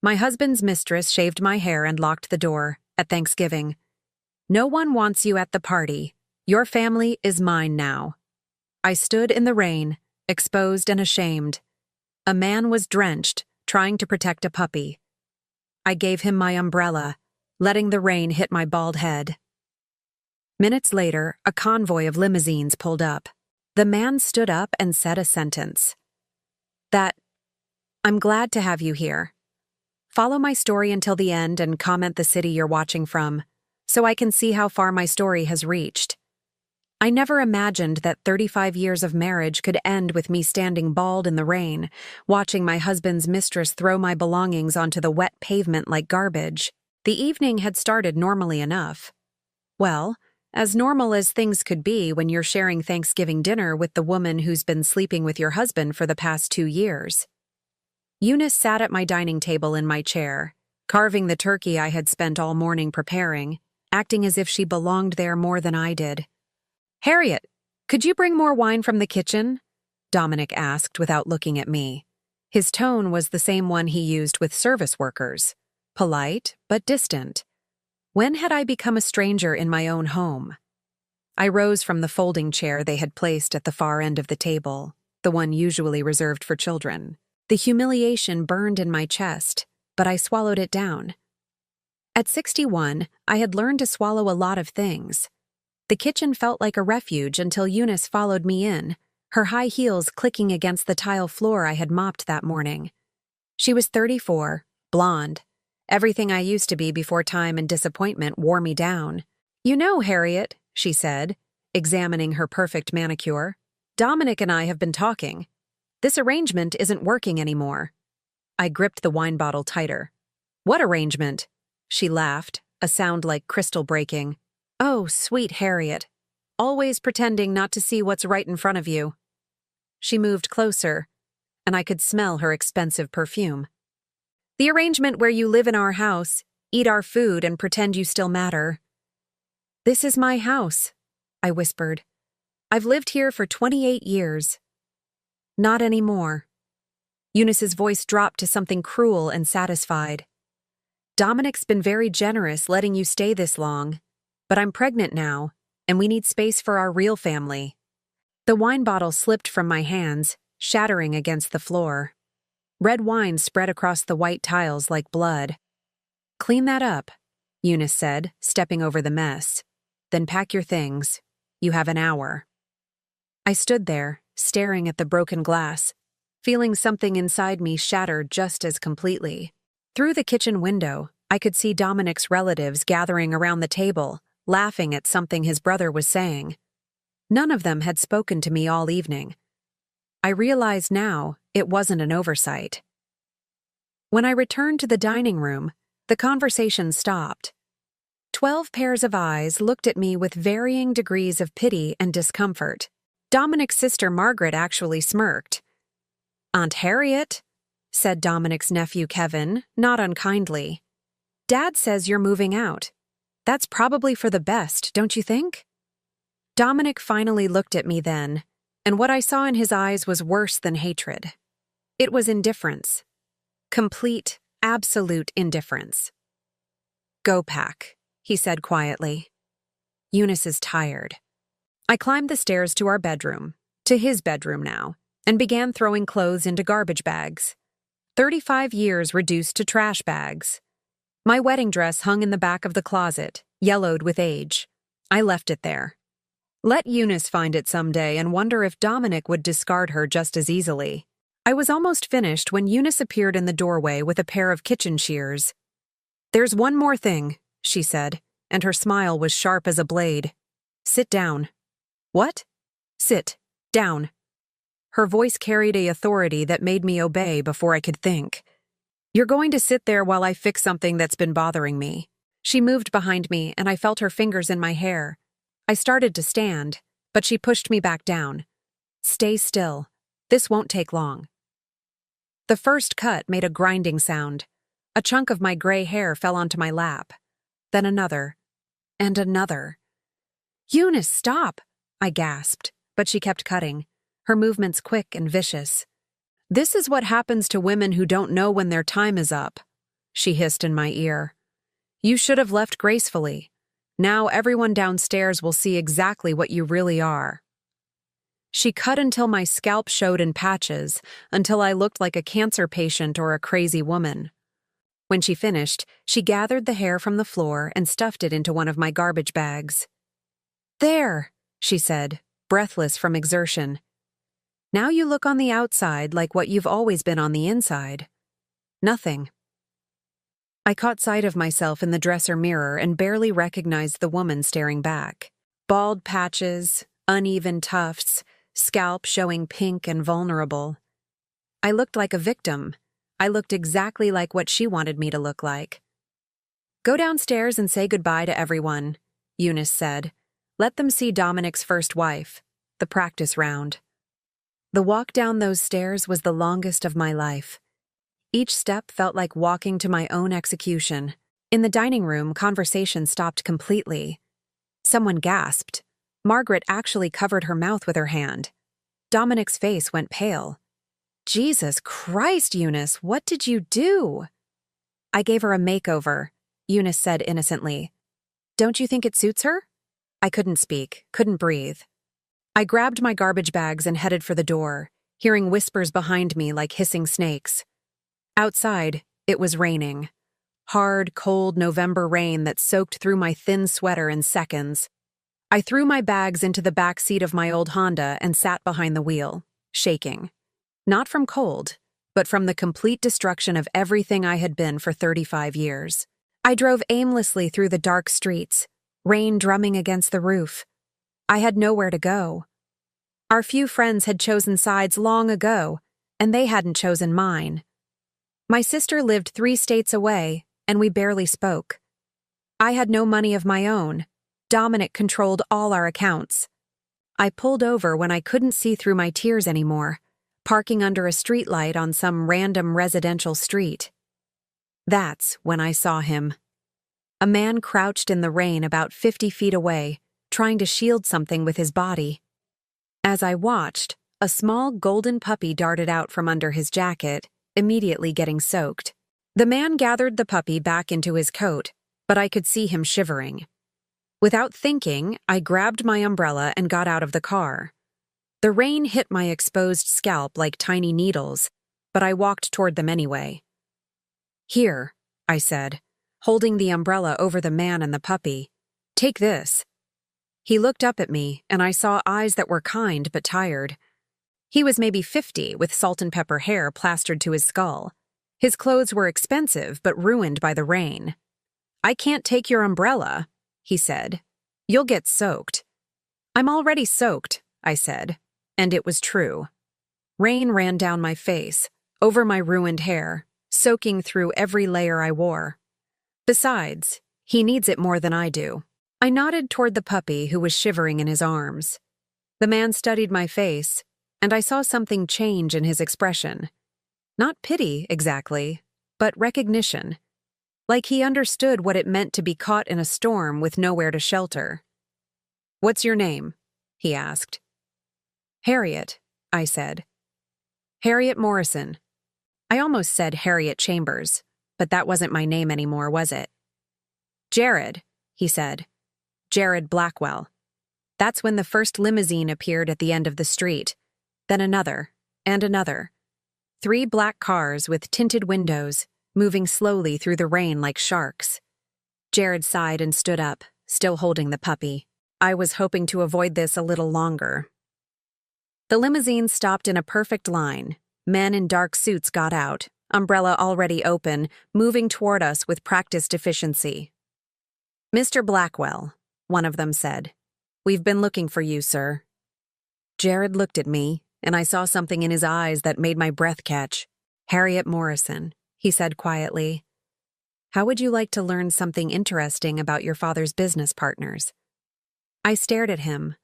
My husband's mistress shaved my hair and locked the door at Thanksgiving. No one wants you at the party. Your family is mine now. I stood in the rain, exposed and ashamed. A man was drenched, trying to protect a puppy. I gave him my umbrella, letting the rain hit my bald head. Minutes later, a convoy of limousines pulled up. The man stood up and said a sentence. I'm glad to have you here. Follow my story until the end and comment the city you're watching from, so I can see how far my story has reached. I never imagined that 35 years of marriage could end with me standing bald in the rain, watching my husband's mistress throw my belongings onto the wet pavement like garbage. The evening had started normally enough. Well, as normal as things could be when you're sharing Thanksgiving dinner with the woman who's been sleeping with your husband for the past 2 years. Eunice sat at my dining table in my chair, carving the turkey I had spent all morning preparing, acting as if she belonged there more than I did. "Harriet, could you bring more wine from the kitchen?" Dominic asked without looking at me. His tone was the same one he used with service workers, polite but distant. When had I become a stranger in my own home? I rose from the folding chair they had placed at the far end of the table, the one usually reserved for children. The humiliation burned in my chest, but I swallowed it down. At 61, I had learned to swallow a lot of things. The kitchen felt like a refuge until Eunice followed me in, her high heels clicking against the tile floor I had mopped that morning. She was 34, blonde. Everything I used to be before time and disappointment wore me down. "You know, Harriet," she said, examining her perfect manicure, "Dominic and I have been talking. This arrangement isn't working anymore." I gripped the wine bottle tighter. "What arrangement?" She laughed, a sound like crystal breaking. "Oh, sweet Harriet. Always pretending not to see what's right in front of you." She moved closer, and I could smell her expensive perfume. "The arrangement where you live in our house, eat our food, and pretend you still matter." "This is my house," I whispered. "I've lived here for 28 years. "Not anymore." Eunice's voice dropped to something cruel and satisfied. "Dominic's been very generous letting you stay this long, but I'm pregnant now, and we need space for our real family." The wine bottle slipped from my hands, shattering against the floor. Red wine spread across the white tiles like blood. "Clean that up," Eunice said, stepping over the mess. "Then pack your things. You have an hour." I stood there, staring at the broken glass, feeling something inside me shatter just as completely. Through the kitchen window, I could see Dominic's relatives gathering around the table, laughing at something his brother was saying. None of them had spoken to me all evening. I realized now it wasn't an oversight. When I returned to the dining room, the conversation stopped. 12 pairs of eyes looked at me with varying degrees of pity and discomfort. Dominic's sister Margaret actually smirked. "Aunt Harriet," said Dominic's nephew Kevin, not unkindly. "Dad says you're moving out. That's probably for the best, don't you think?" Dominic finally looked at me then, and what I saw in his eyes was worse than hatred. It was indifference. Complete, absolute indifference. "Go pack," he said quietly. "Eunice is tired." I climbed the stairs to our bedroom, to his bedroom now, and began throwing clothes into garbage bags. 35 years reduced to trash bags. My wedding dress hung in the back of the closet, yellowed with age. I left it there. Let Eunice find it someday and wonder if Dominic would discard her just as easily. I was almost finished when Eunice appeared in the doorway with a pair of kitchen shears. "There's one more thing," she said, and her smile was sharp as a blade. "Sit down." "What?" "Sit down." Her voice carried a authority that made me obey before I could think. "You're going to sit there while I fix something that's been bothering me." She moved behind me, and I felt her fingers in my hair. I started to stand, but she pushed me back down. "Stay still. This won't take long." The first cut made a grinding sound. A chunk of my gray hair fell onto my lap. Then another. And another. "Eunice, stop!" I gasped, but she kept cutting, her movements quick and vicious. "This is what happens to women who don't know when their time is up." she hissed in my ear. You should have left gracefully. Now everyone downstairs will see exactly what you really are. She cut until my scalp showed in patches, until I looked like a cancer patient or a crazy woman. When she finished, she gathered the hair from the floor and stuffed it into one of my garbage bags. There, she said, breathless from exertion. Now you look on the outside like what you've always been on the inside. Nothing. I caught sight of myself in the dresser mirror and barely recognized the woman staring back. Bald patches, uneven tufts, scalp showing pink and vulnerable. I looked like a victim. I looked exactly like what she wanted me to look like. Go downstairs and say goodbye to everyone, Eunice said. Let them see Dominic's first wife, the practice round. The walk down those stairs was the longest of my life. Each step felt like walking to my own execution. In the dining room, conversation stopped completely. Someone gasped. Margaret actually covered her mouth with her hand. Dominic's face went pale. Jesus Christ, Eunice, what did you do? I gave her a makeover, Eunice said innocently. Don't you think it suits her? I couldn't speak, couldn't breathe. I grabbed my garbage bags and headed for the door, hearing whispers behind me like hissing snakes. Outside, it was raining. Hard, cold November rain that soaked through my thin sweater in seconds. I threw my bags into the back seat of my old Honda and sat behind the wheel, shaking. Not from cold, but from the complete destruction of everything I had been for 35 years. I drove aimlessly through the dark streets, rain drumming against the roof. I had nowhere to go. Our few friends had chosen sides long ago, and they hadn't chosen mine. My sister lived 3 states away, and we barely spoke. I had no money of my own. Dominic controlled all our accounts. I pulled over when I couldn't see through my tears anymore, parking under a streetlight on some random residential street. That's when I saw him. A man crouched in the rain about 50 feet away, trying to shield something with his body. As I watched, a small golden puppy darted out from under his jacket, immediately getting soaked. The man gathered the puppy back into his coat, but I could see him shivering. Without thinking, I grabbed my umbrella and got out of the car. The rain hit my exposed scalp like tiny needles, but I walked toward them anyway. Here, I said, holding the umbrella over the man and the puppy. Take this. He looked up at me, and I saw eyes that were kind but tired. He was maybe 50, with salt and pepper hair plastered to his skull. His clothes were expensive but ruined by the rain. I can't take your umbrella, he said. You'll get soaked. I'm already soaked, I said, and it was true. Rain ran down my face, over my ruined hair, soaking through every layer I wore. Besides, he needs it more than I do. I nodded toward the puppy who was shivering in his arms. The man studied my face, and I saw something change in his expression. Not pity, exactly, but recognition. Like he understood what it meant to be caught in a storm with nowhere to shelter. What's your name? He asked. Harriet, I said. Harriet Morrison. I almost said Harriet Chambers, but that wasn't my name anymore, was it? Jared, he said. Jared Blackwell. That's when the first limousine appeared at the end of the street. Then another, and another. 3 black cars with tinted windows, moving slowly through the rain like sharks. Jared sighed and stood up, still holding the puppy. I was hoping to avoid this a little longer. The limousine stopped in a perfect line. Men in dark suits got out, umbrella already open, moving toward us with practiced efficiency. Mr. Blackwell, one of them said. We've been looking for you, sir. Jared looked at me, and I saw something in his eyes that made my breath catch. Harriet Morrison, he said quietly. How would you like to learn something interesting about your father's business partners? I stared at him,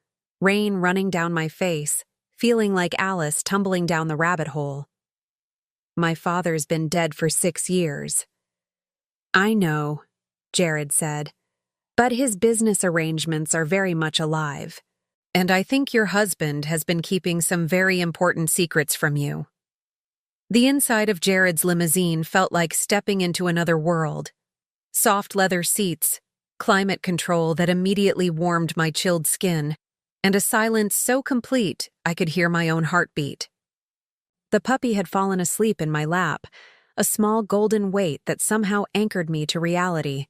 rain running down my face, feeling like Alice tumbling down the rabbit hole. My father's been dead for 6 years. I know, Jared said, but his business arrangements are very much alive. And I think your husband has been keeping some very important secrets from you. The inside of Jared's limousine felt like stepping into another world. Soft leather seats, climate control that immediately warmed my chilled skin, and a silence so complete I could hear my own heartbeat. The puppy had fallen asleep in my lap, a small golden weight that somehow anchored me to reality.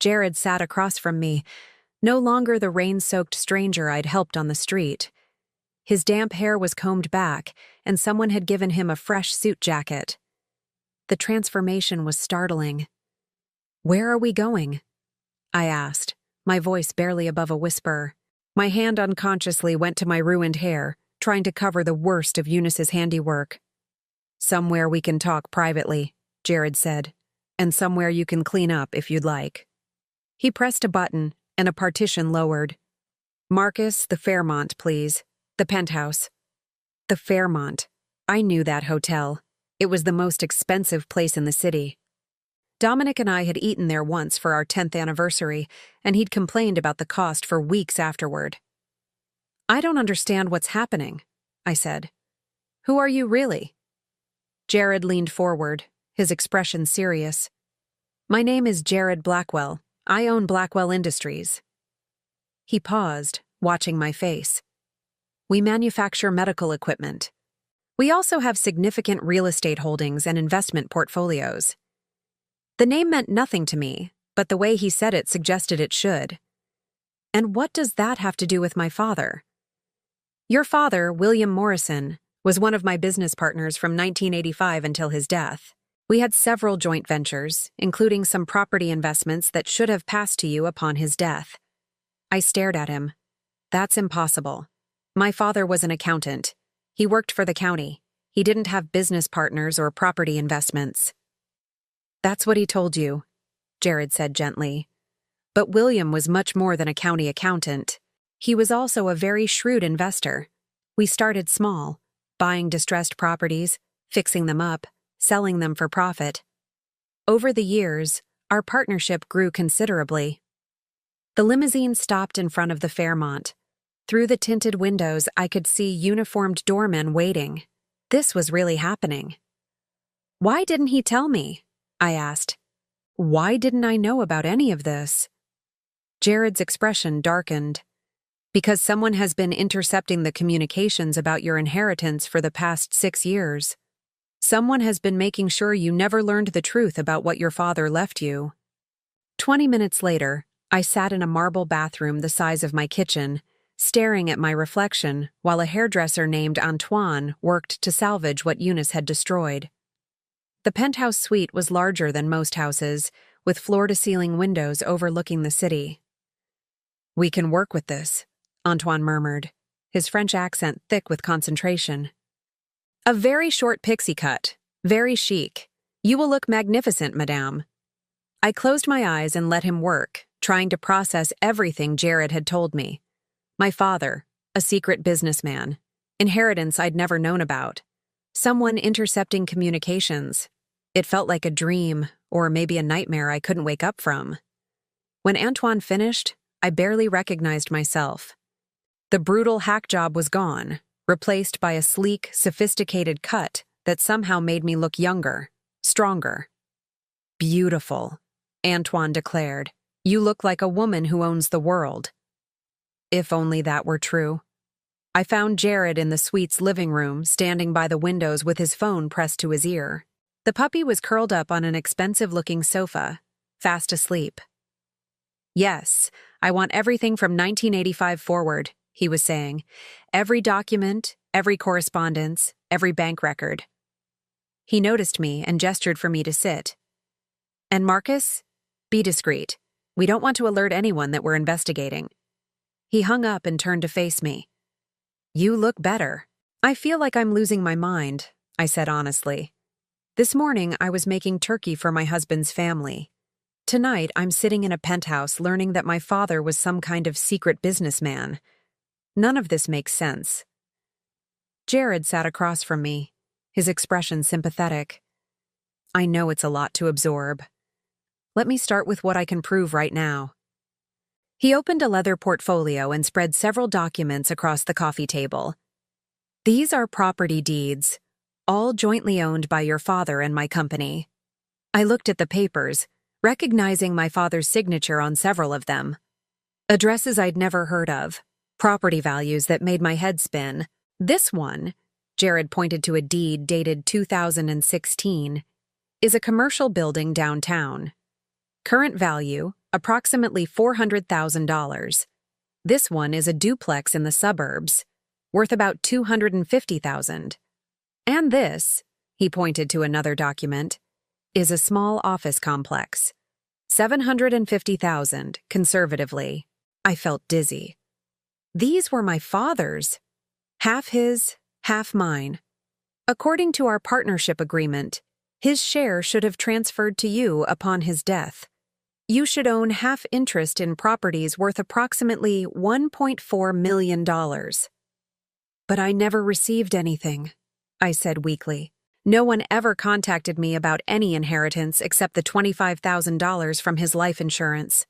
Jared sat across from me, no longer the rain-soaked stranger I'd helped on the street. His damp hair was combed back, and someone had given him a fresh suit jacket. The transformation was startling. "Where are we going?" I asked, my voice barely above a whisper. My hand unconsciously went to my ruined hair, trying to cover the worst of Eunice's handiwork. "Somewhere we can talk privately," Jared said, "and somewhere you can clean up if you'd like." He pressed a button, and a partition lowered. "Marcus, the Fairmont, please. The penthouse." The Fairmont. I knew that hotel. It was the most expensive place in the city. Dominic and I had eaten there once for our 10th anniversary, and he'd complained about the cost for weeks afterward. "I don't understand what's happening," I said. "Who are you really?" Jared leaned forward, his expression serious. "My name is Jared Blackwell. I own Blackwell Industries." He paused, watching my face. "We manufacture medical equipment. We also have significant real estate holdings and investment portfolios." The name meant nothing to me, but the way he said it suggested it should. "And what does that have to do with my father?" "Your father, William Morrison, was one of my business partners from 1985 until his death. We had several joint ventures, including some property investments that should have passed to you upon his death." I stared at him. "That's impossible. My father was an accountant. He worked for the county. He didn't have business partners or property investments." "That's what he told you," Jared said gently. "But William was much more than a county accountant. He was also a very shrewd investor. We started small, buying distressed properties, fixing them up, selling them for profit. Over the years, our partnership grew considerably." The limousine stopped in front of the Fairmont. Through the tinted windows, I could see uniformed doormen waiting. This was really happening. "Why didn't he tell me?" I asked. "Why didn't I know about any of this?" Jared's expression darkened. "Because someone has been intercepting the communications about your inheritance for the past 6 years. Someone has been making sure you never learned the truth about what your father left you." 20 minutes later, I sat in a marble bathroom the size of my kitchen, staring at my reflection while a hairdresser named Antoine worked to salvage what Eunice had destroyed. The penthouse suite was larger than most houses, with floor-to-ceiling windows overlooking the city. "We can work with this," Antoine murmured, his French accent thick with concentration. "A very short pixie cut, very chic. You will look magnificent, madame." I closed my eyes and let him work, trying to process everything Jared had told me. My father, a secret businessman, inheritance I'd never known about, someone intercepting communications. It felt like a dream, or maybe a nightmare I couldn't wake up from. When Antoine finished, I barely recognized myself. The brutal hack job was gone, replaced by a sleek, sophisticated cut that somehow made me look younger, stronger. "Beautiful," Antoine declared. "You look like a woman who owns the world." If only that were true. I found Jared in the suite's living room, standing by the windows with his phone pressed to his ear. The puppy was curled up on an expensive-looking sofa, fast asleep. "Yes, I want everything from 1985 forward," he was saying. "Every document, every correspondence, every bank record." He noticed me and gestured for me to sit. "And Marcus? Be discreet. We don't want to alert anyone that we're investigating." He hung up and turned to face me. "You look better." "I feel like I'm losing my mind," I said honestly. "This morning I was making turkey for my husband's family. Tonight I'm sitting in a penthouse learning that my father was some kind of secret businessman. None of this makes sense." Jared sat across from me, his expression sympathetic. "I know it's a lot to absorb. Let me start with what I can prove right now." He opened a leather portfolio and spread several documents across the coffee table. "These are property deeds, all jointly owned by your father and my company. I looked at the papers, recognizing my father's signature on several of them. Addresses I'd never heard of, property values that made my head spin. This one, Jared pointed to a deed dated 2016, is a commercial building downtown. Current value, approximately $400,000. This one is a duplex in the suburbs, worth about $250,000. And this, he pointed to another document, is a small office complex. $750,000, conservatively. I felt dizzy. These were my father's. Half his, half mine. According to our partnership agreement, his share should have transferred to you upon his death. You should own half interest in properties worth approximately $1.4 million. But I never received anything, I said weakly. No one ever contacted me about any inheritance except the $25,000 from his life insurance.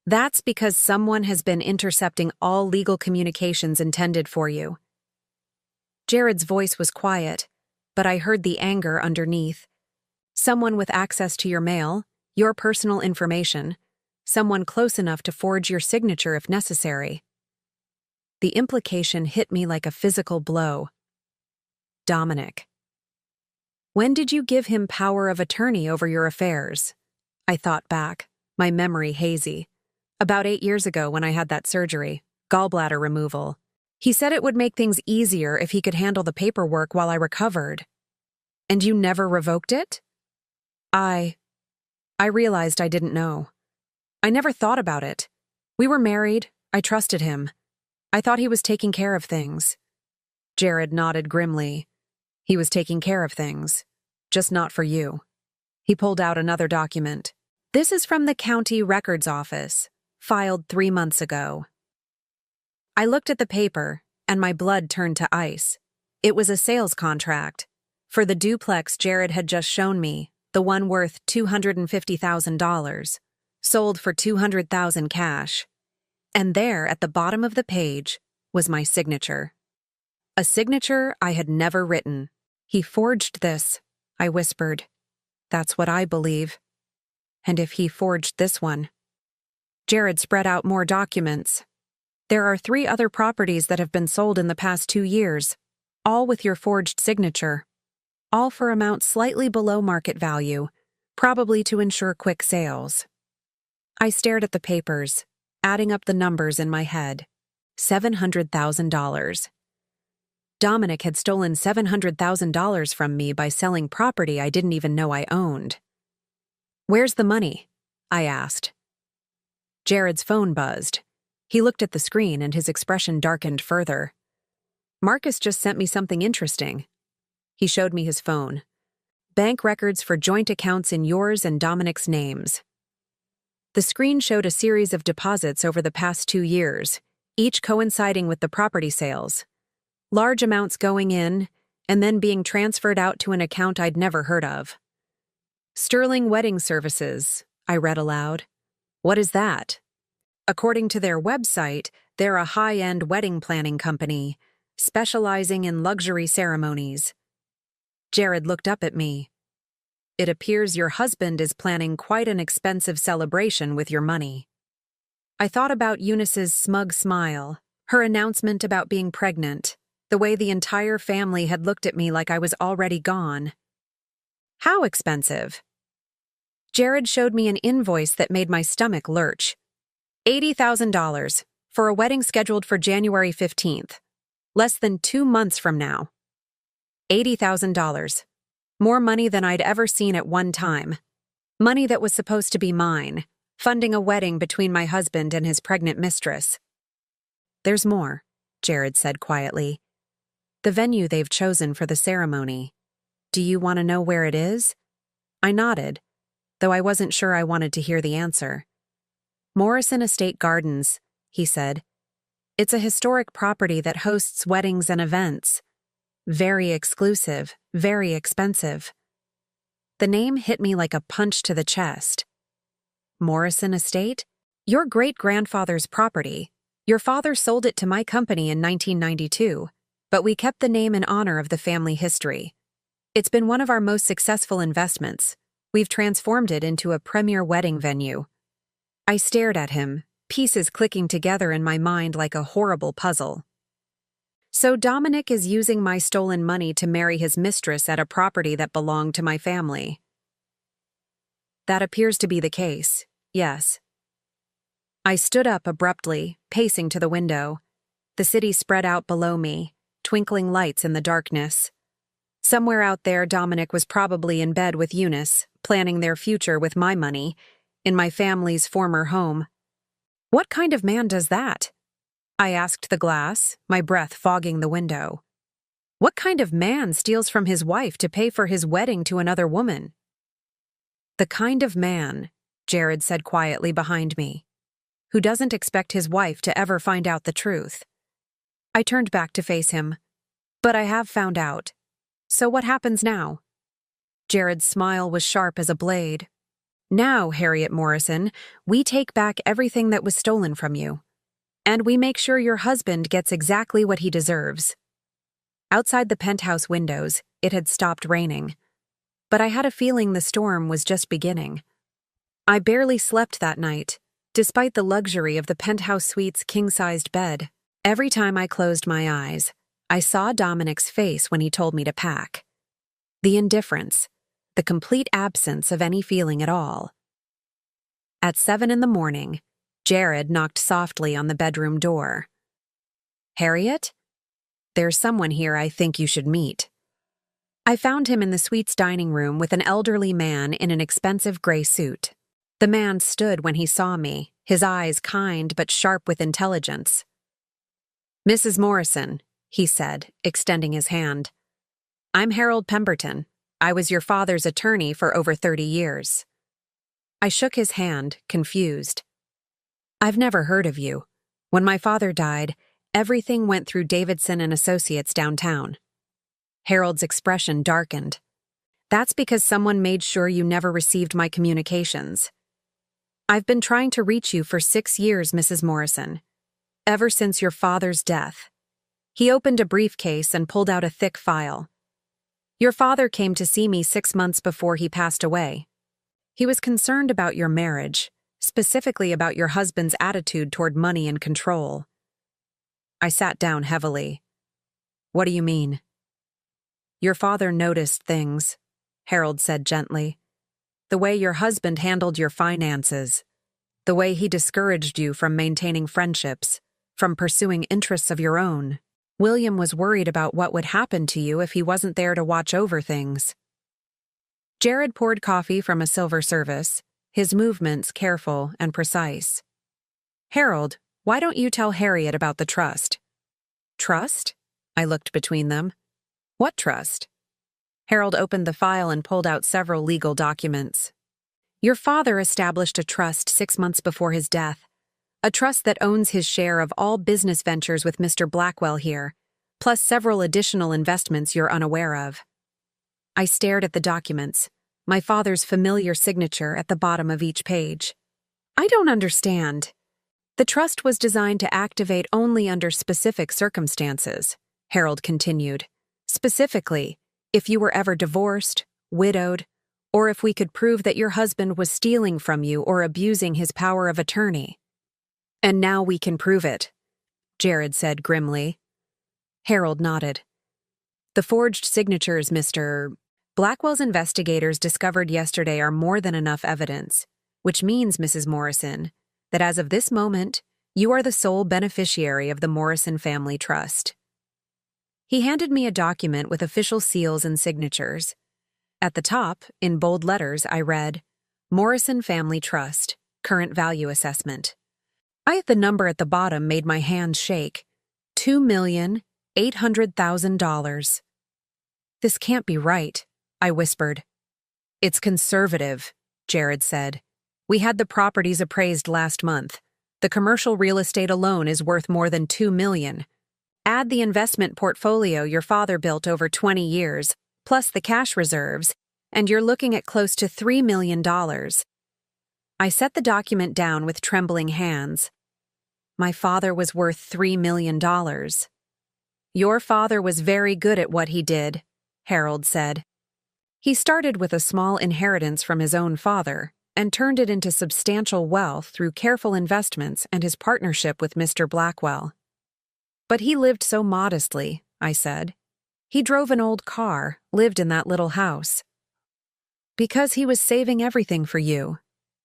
That's because someone has been intercepting all legal communications intended for you. Jared's voice was quiet, but I heard the anger underneath. Someone with access to your mail, your personal information, someone close enough to forge your signature if necessary. The implication hit me like a physical blow. Dominic. When did you give him power of attorney over your affairs? I thought back, my memory hazy. About 8 years ago when I had that surgery, gallbladder removal. He said it would make things easier if he could handle the paperwork while I recovered. And you never revoked it? I realized I didn't know. I never thought about it. We were married, I trusted him. I thought he was taking care of things. Jared nodded grimly. He was taking care of things, just not for you. He pulled out another document. This is from the county records office, filed 3 months ago. I looked at the paper, and my blood turned to ice. It was a sales contract. For the duplex Jared had just shown me, the one worth $250,000, sold for $200,000 cash. And there, at the bottom of the page, was my signature. A signature I had never written. He forged this, I whispered. That's what I believe. And if he forged this one. Jared spread out more documents. There are 3 other properties that have been sold in the past 2 years, all with your forged signature. All for amounts slightly below market value, probably to ensure quick sales. I stared at the papers, adding up the numbers in my head. $700,000. Dominic had stolen $700,000 from me by selling property I didn't even know I owned. Where's the money? I asked. Jared's phone buzzed. He looked at the screen and his expression darkened further. Marcus just sent me something interesting. He showed me his phone. Bank records for joint accounts in yours and Dominic's names. The screen showed a series of deposits over the past 2 years, each coinciding with the property sales. Large amounts going in, and then being transferred out to an account I'd never heard of. Sterling Wedding Services, I read aloud. What is that? According to their website, they're a high-end wedding planning company, specializing in luxury ceremonies. Jared looked up at me. It appears your husband is planning quite an expensive celebration with your money. I thought about Eunice's smug smile, her announcement about being pregnant, the way the entire family had looked at me like I was already gone. How expensive? Jared showed me an invoice that made my stomach lurch. $80,000 for a wedding scheduled for January 15th, less than 2 months from now. $80,000. More money than I'd ever seen at one time. Money that was supposed to be mine, funding a wedding between my husband and his pregnant mistress. There's more, Jared said quietly. The venue they've chosen for the ceremony. Do you want to know where it is? I nodded, though I wasn't sure I wanted to hear the answer. Morrison Estate Gardens, he said. It's a historic property that hosts weddings and events. Very exclusive, very expensive. The name hit me like a punch to the chest. Morrison Estate? Your great-grandfather's property. Your father sold it to my company in 1992. but we kept the name in honor of the family history. It's been one of our most successful investments. We've transformed it into a premier wedding venue. I stared at him, pieces clicking together in my mind like a horrible puzzle. So Dominic is using my stolen money to marry his mistress at a property that belonged to my family. That appears to be the case, yes. I stood up abruptly, pacing to the window. The city spread out below me, twinkling lights in the darkness. Somewhere out there, Dominic was probably in bed with Eunice, planning their future with my money, in my family's former home. What kind of man does that? I asked the glass, my breath fogging the window. What kind of man steals from his wife to pay for his wedding to another woman? The kind of man, Jared said quietly behind me, who doesn't expect his wife to ever find out the truth. I turned back to face him. But I have found out. So what happens now? Jared's smile was sharp as a blade. Now, Harriet Morrison, we take back everything that was stolen from you. And we make sure your husband gets exactly what he deserves. Outside the penthouse windows, it had stopped raining. But I had a feeling the storm was just beginning. I barely slept that night, despite the luxury of the penthouse suite's king-sized bed. Every time I closed my eyes, I saw Dominic's face when he told me to pack. The indifference, the complete absence of any feeling at all. At 7 a.m, Jared knocked softly on the bedroom door. Harriet? There's someone here I think you should meet. I found him in the suite's dining room with an elderly man in an expensive gray suit. The man stood when he saw me, his eyes kind but sharp with intelligence. Mrs. Morrison, he said, extending his hand. I'm Harold Pemberton. I was your father's attorney for over 30 years. I shook his hand, confused. I've never heard of you. When my father died, everything went through Davidson and Associates downtown. Harold's expression darkened. That's because someone made sure you never received my communications. I've been trying to reach you for 6 years, Mrs. Morrison. Ever since your father's death. He opened a briefcase and pulled out a thick file. Your father came to see me 6 months before he passed away. He was concerned about your marriage, specifically about your husband's attitude toward money and control. I sat down heavily. What do you mean? Your father noticed things, Harold said gently. The way your husband handled your finances. The way he discouraged you from maintaining friendships, from pursuing interests of your own. William was worried about what would happen to you if he wasn't there to watch over things. Jared poured coffee from a silver service, his movements careful and precise. Harold, why don't you tell Harriet about the trust? Trust? I looked between them. What trust? Harold opened the file and pulled out several legal documents. Your father established a trust 6 months before his death. A trust that owns his share of all business ventures with Mr. Blackwell here, plus several additional investments you're unaware of. I stared at the documents, my father's familiar signature at the bottom of each page. I don't understand. The trust was designed to activate only under specific circumstances, Harold continued. Specifically, if you were ever divorced, widowed, or if we could prove that your husband was stealing from you or abusing his power of attorney. And now we can prove it, Jared said grimly. Harold nodded. The forged signatures, Mr. Blackwell's investigators discovered yesterday are more than enough evidence, which means, Mrs. Morrison, that as of this moment, you are the sole beneficiary of the Morrison Family Trust. He handed me a document with official seals and signatures. At the top, in bold letters, I read, Morrison Family Trust, Current Value Assessment. The number at the bottom made my hands shake. $2,800,000. This can't be right, I whispered. It's conservative, Jared said. We had the properties appraised last month. The commercial real estate alone is worth more than $2 million. Add the investment portfolio your father built over 20 years, plus the cash reserves, and you're looking at close to $3 million. I set the document down with trembling hands. My father was worth $3 million. Your father was very good at what he did, Harold said. He started with a small inheritance from his own father and turned it into substantial wealth through careful investments and his partnership with Mr. Blackwell. But he lived so modestly, I said. He drove an old car, lived in that little house. Because he was saving everything for you,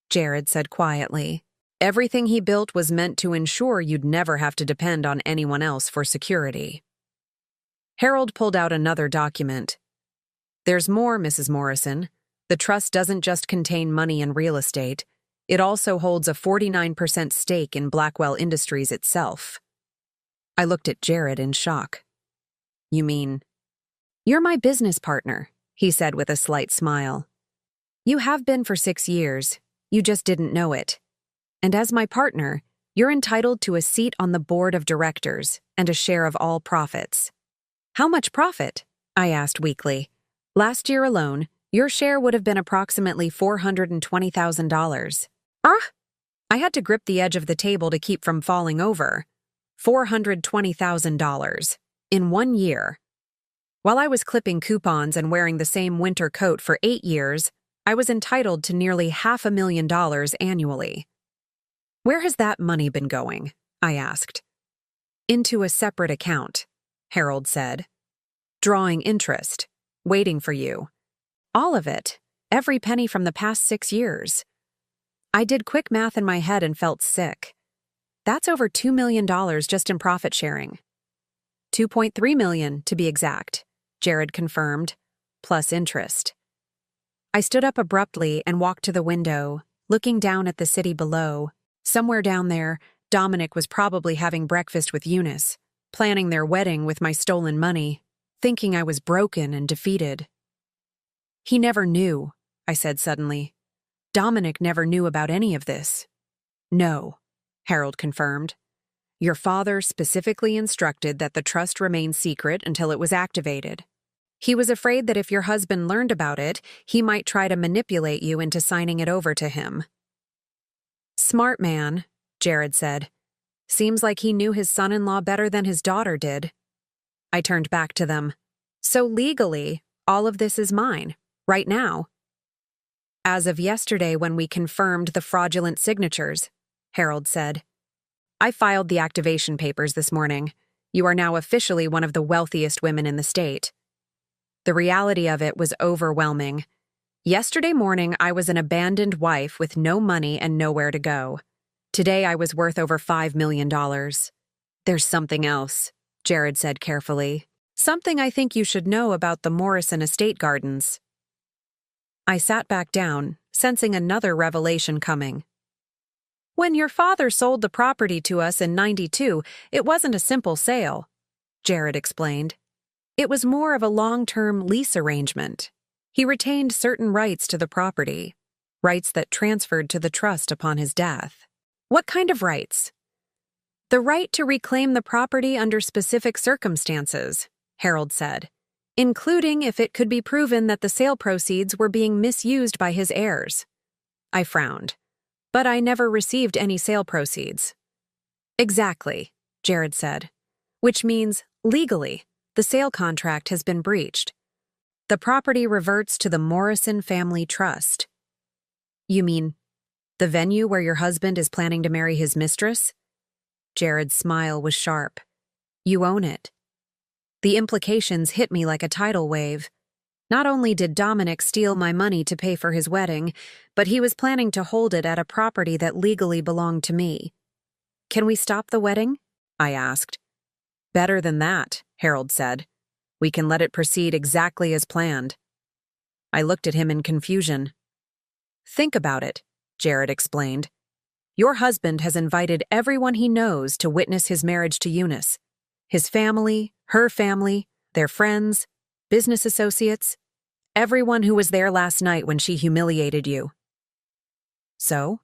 Jared said quietly. Everything he built was meant to ensure you'd never have to depend on anyone else for security. Harold pulled out another document. There's more, Mrs. Morrison. The trust doesn't just contain money and real estate. It also holds a 49% stake in Blackwell Industries itself. I looked at Jared in shock. You mean? You're my business partner, he said with a slight smile. You have been for 6 years. You just didn't know it. And as my partner, you're entitled to a seat on the board of directors and a share of all profits. How much profit? I asked weakly. Last year alone, your share would have been approximately $420,000. I had to grip the edge of the table to keep from falling over. $420,000 in 1 year. While I was clipping coupons and wearing the same winter coat for 8 years, I was entitled to nearly $500,000 annually. Where has that money been going? I asked. Into a separate account, Harold said. Drawing interest, waiting for you. All of it, every penny from the past 6 years. I did quick math in my head and felt sick. That's over $2 million just in profit sharing. $2.3 million, to be exact, Jared confirmed, plus interest. I stood up abruptly and walked to the window, looking down at the city below. Somewhere down there, Dominic was probably having breakfast with Eunice, planning their wedding with my stolen money, thinking I was broken and defeated. He never knew, I said suddenly. Dominic never knew about any of this. No, Harold confirmed. Your father specifically instructed that the trust remain secret until it was activated. He was afraid that if your husband learned about it, he might try to manipulate you into signing it over to him. Smart man, Jared said. Seems like he knew his son-in-law better than his daughter did. I turned back to them. So legally, all of this is mine, right now. As of yesterday when we confirmed the fraudulent signatures, Harold said. I filed the activation papers this morning. You are now officially one of the wealthiest women in the state. The reality of it was overwhelming. Yesterday morning, I was an abandoned wife with no money and nowhere to go. Today, I was worth over $5 million. There's something else, Jared said carefully. Something I think you should know about the Morrison estate gardens. I sat back down, sensing another revelation coming. When your father sold the property to us in '92, it wasn't a simple sale, Jared explained. It was more of a long-term lease arrangement. He retained certain rights to the property, rights that transferred to the trust upon his death. What kind of rights? The right to reclaim the property under specific circumstances, Harold said, including if it could be proven that the sale proceeds were being misused by his heirs. I frowned, but I never received any sale proceeds. Exactly, Jared said, which means, legally, the sale contract has been breached. The property reverts to the Morrison Family Trust. You mean the venue where your husband is planning to marry his mistress? Jared's smile was sharp. You own it. The implications hit me like a tidal wave. Not only did Dominic steal my money to pay for his wedding, but he was planning to hold it at a property that legally belonged to me. Can we stop the wedding? I asked. Better than that, Harold said. We can let it proceed exactly as planned. I looked at him in confusion. Think about it, Jared explained. Your husband has invited everyone he knows to witness his marriage to Eunice. His family, her family, their friends, business associates, everyone who was there last night when she humiliated you. So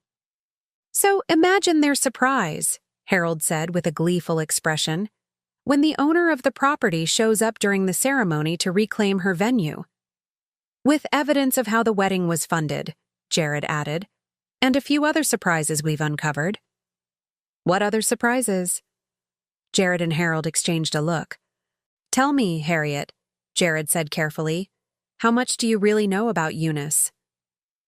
imagine their surprise, Harold said with a gleeful expression, when the owner of the property shows up during the ceremony to reclaim her venue. With evidence of how the wedding was funded, Jared added, and a few other surprises we've uncovered. What other surprises? Jared and Harold exchanged a look. Tell me, Harriet, Jared said carefully. How much do you really know about Eunice?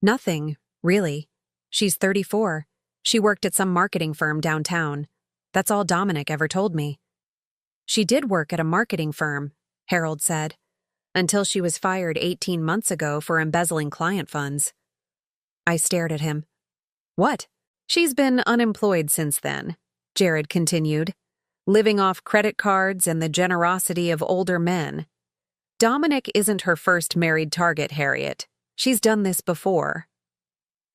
Nothing, really. She's 34. She worked at some marketing firm downtown. That's all Dominic ever told me. She did work at a marketing firm, Harold said, until she was fired 18 months ago for embezzling client funds. I stared at him. What? She's been unemployed since then, Jared continued, living off credit cards and the generosity of older men. Dominic isn't her first married target, Harriet. She's done this before.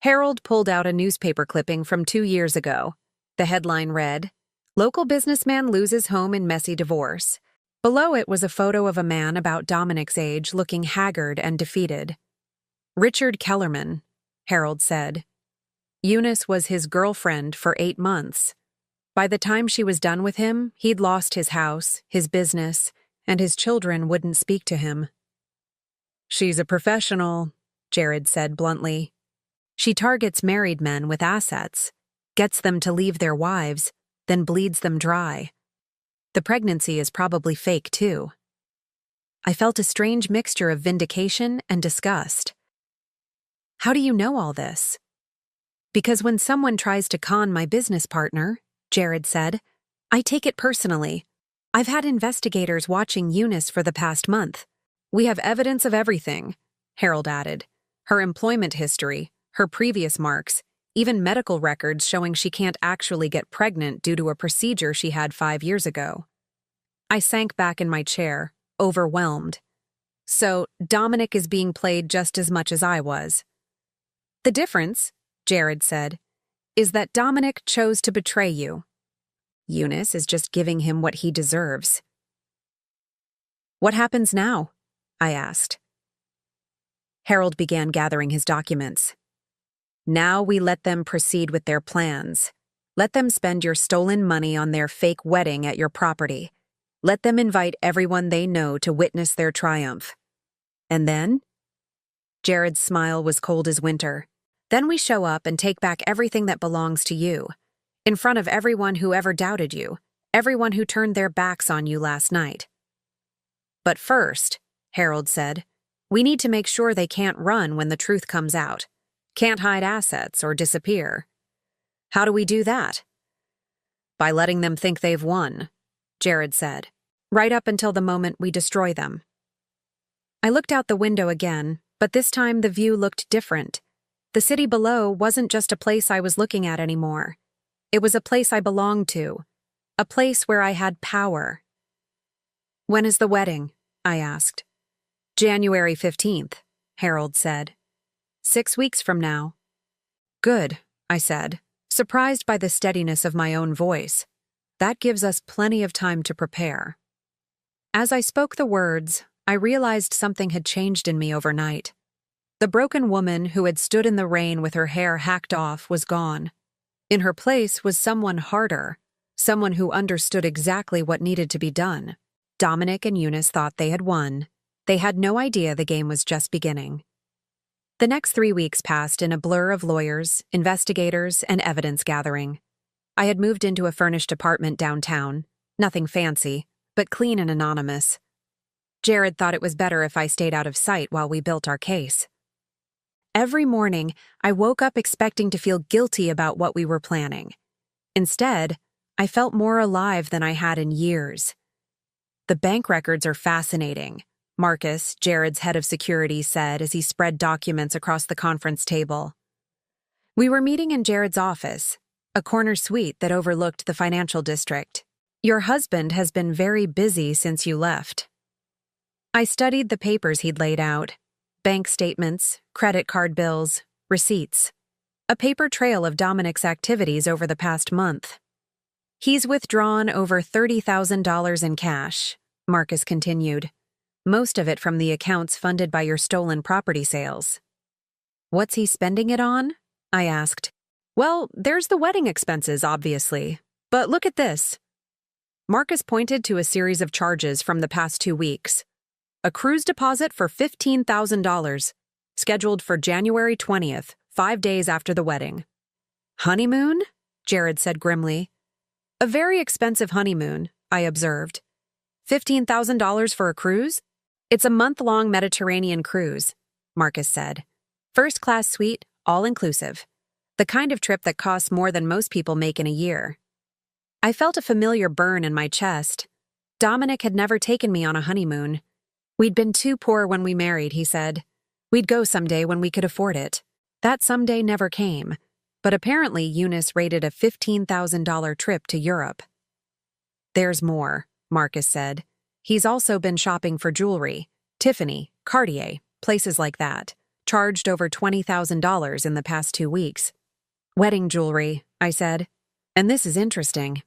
Harold pulled out a newspaper clipping from 2 years ago. The headline read, "Local businessman loses home in messy divorce." Below it was a photo of a man about Dominic's age looking haggard and defeated. Richard Kellerman, Harold said. Eunice was his girlfriend for 8 months. By the time she was done with him, he'd lost his house, his business, and his children wouldn't speak to him. She's a professional, Jared said bluntly. She targets married men with assets, gets them to leave their wives, then bleeds them dry. The pregnancy is probably fake, too. I felt a strange mixture of vindication and disgust. How do you know all this? Because when someone tries to con my business partner, Jared said, I take it personally. I've had investigators watching Eunice for the past month. We have evidence of everything, Harold added. Her employment history, her previous marks, even medical records showing she can't actually get pregnant due to a procedure she had 5 years ago. I sank back in my chair, overwhelmed. So, Dominic is being played just as much as I was. The difference, Jared said, is that Dominic chose to betray you. Eunice is just giving him what he deserves. What happens now? I asked. Harold began gathering his documents. Now we let them proceed with their plans. Let them spend your stolen money on their fake wedding at your property. Let them invite everyone they know to witness their triumph. And then? Jared's smile was cold as winter. Then we show up and take back everything that belongs to you. In front of everyone who ever doubted you, everyone who turned their backs on you last night. But first, Harold said, we need to make sure they can't run when the truth comes out. Can't hide assets or disappear. How do we do that? By letting them think they've won, Jared said, right up until the moment we destroy them. I looked out the window again, but this time the view looked different. The city below wasn't just a place I was looking at anymore. It was a place I belonged to, a place where I had power. When is the wedding? I asked. January 15th, Harold said. 6 weeks from now. Good, I said, surprised by the steadiness of my own voice. That gives us plenty of time to prepare. As I spoke the words, I realized something had changed in me overnight. The broken woman who had stood in the rain with her hair hacked off was gone. In her place was someone harder, someone who understood exactly what needed to be done. Dominic and Eunice thought they had won. They had no idea the game was just beginning. The next 3 weeks passed in a blur of lawyers, investigators, and evidence gathering. I had moved into a furnished apartment downtown, nothing fancy, but clean and anonymous. Jared thought it was better if I stayed out of sight while we built our case. Every morning, I woke up expecting to feel guilty about what we were planning. Instead, I felt more alive than I had in years. The bank records are fascinating, Marcus, Jared's head of security, said as he spread documents across the conference table. We were meeting in Jared's office, a corner suite that overlooked the financial district. Your husband has been very busy since you left. I studied the papers he'd laid out. Bank statements, credit card bills, receipts. A paper trail of Dominic's activities over the past month. He's withdrawn over $30,000 in cash, Marcus continued. Most of it from the accounts funded by your stolen property sales. What's he spending it on? I asked. Well, there's the wedding expenses, obviously. But look at this. Marcus pointed to a series of charges from the past 2 weeks. A cruise deposit for $15,000, scheduled for January 20th, 5 days after the wedding. Honeymoon? Jared said grimly. A very expensive honeymoon, I observed. $15,000 for a cruise? It's a month-long Mediterranean cruise, Marcus said. First-class suite, all-inclusive. The kind of trip that costs more than most people make in a year. I felt a familiar burn in my chest. Dominic had never taken me on a honeymoon. We'd been too poor when we married, he said. We'd go someday when we could afford it. That someday never came, but apparently Eunice rated a $15,000 trip to Europe. There's more, Marcus said. He's also been shopping for jewelry, Tiffany, Cartier, places like that. Charged over $20,000 in the past 2 weeks. Wedding jewelry, I said. And this is interesting.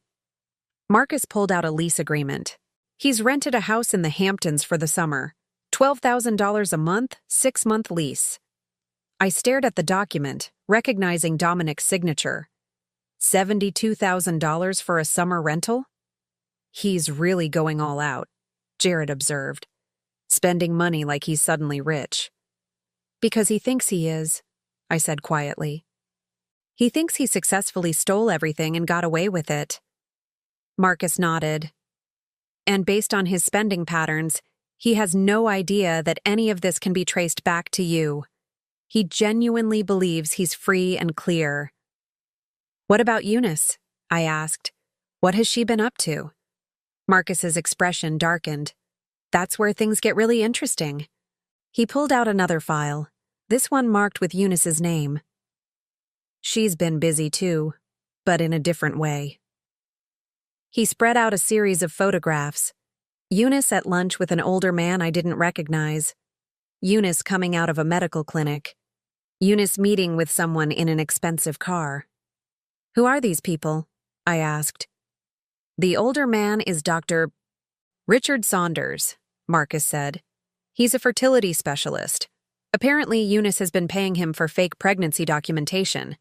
Marcus pulled out a lease agreement. He's rented a house in the Hamptons for the summer. $12,000 a month, 6-month lease. I stared at the document, recognizing Dominic's signature. $72,000 for a summer rental? He's really going all out, Jared observed. Spending money like he's suddenly rich. Because he thinks he is, I said quietly. He thinks he successfully stole everything and got away with it. Marcus nodded. And based on his spending patterns, he has no idea that any of this can be traced back to you. He genuinely believes he's free and clear. What about Eunice? I asked. What has she been up to? Marcus's expression darkened. That's where things get really interesting. He pulled out another file, this one marked with Eunice's name. She's been busy too, but in a different way. He spread out a series of photographs. Eunice at lunch with an older man I didn't recognize. Eunice coming out of a medical clinic. Eunice meeting with someone in an expensive car. Who are these people? I asked. The older man is Dr. Richard Saunders, Marcus said. He's a fertility specialist. Apparently, Eunice has been paying him for fake pregnancy documentation.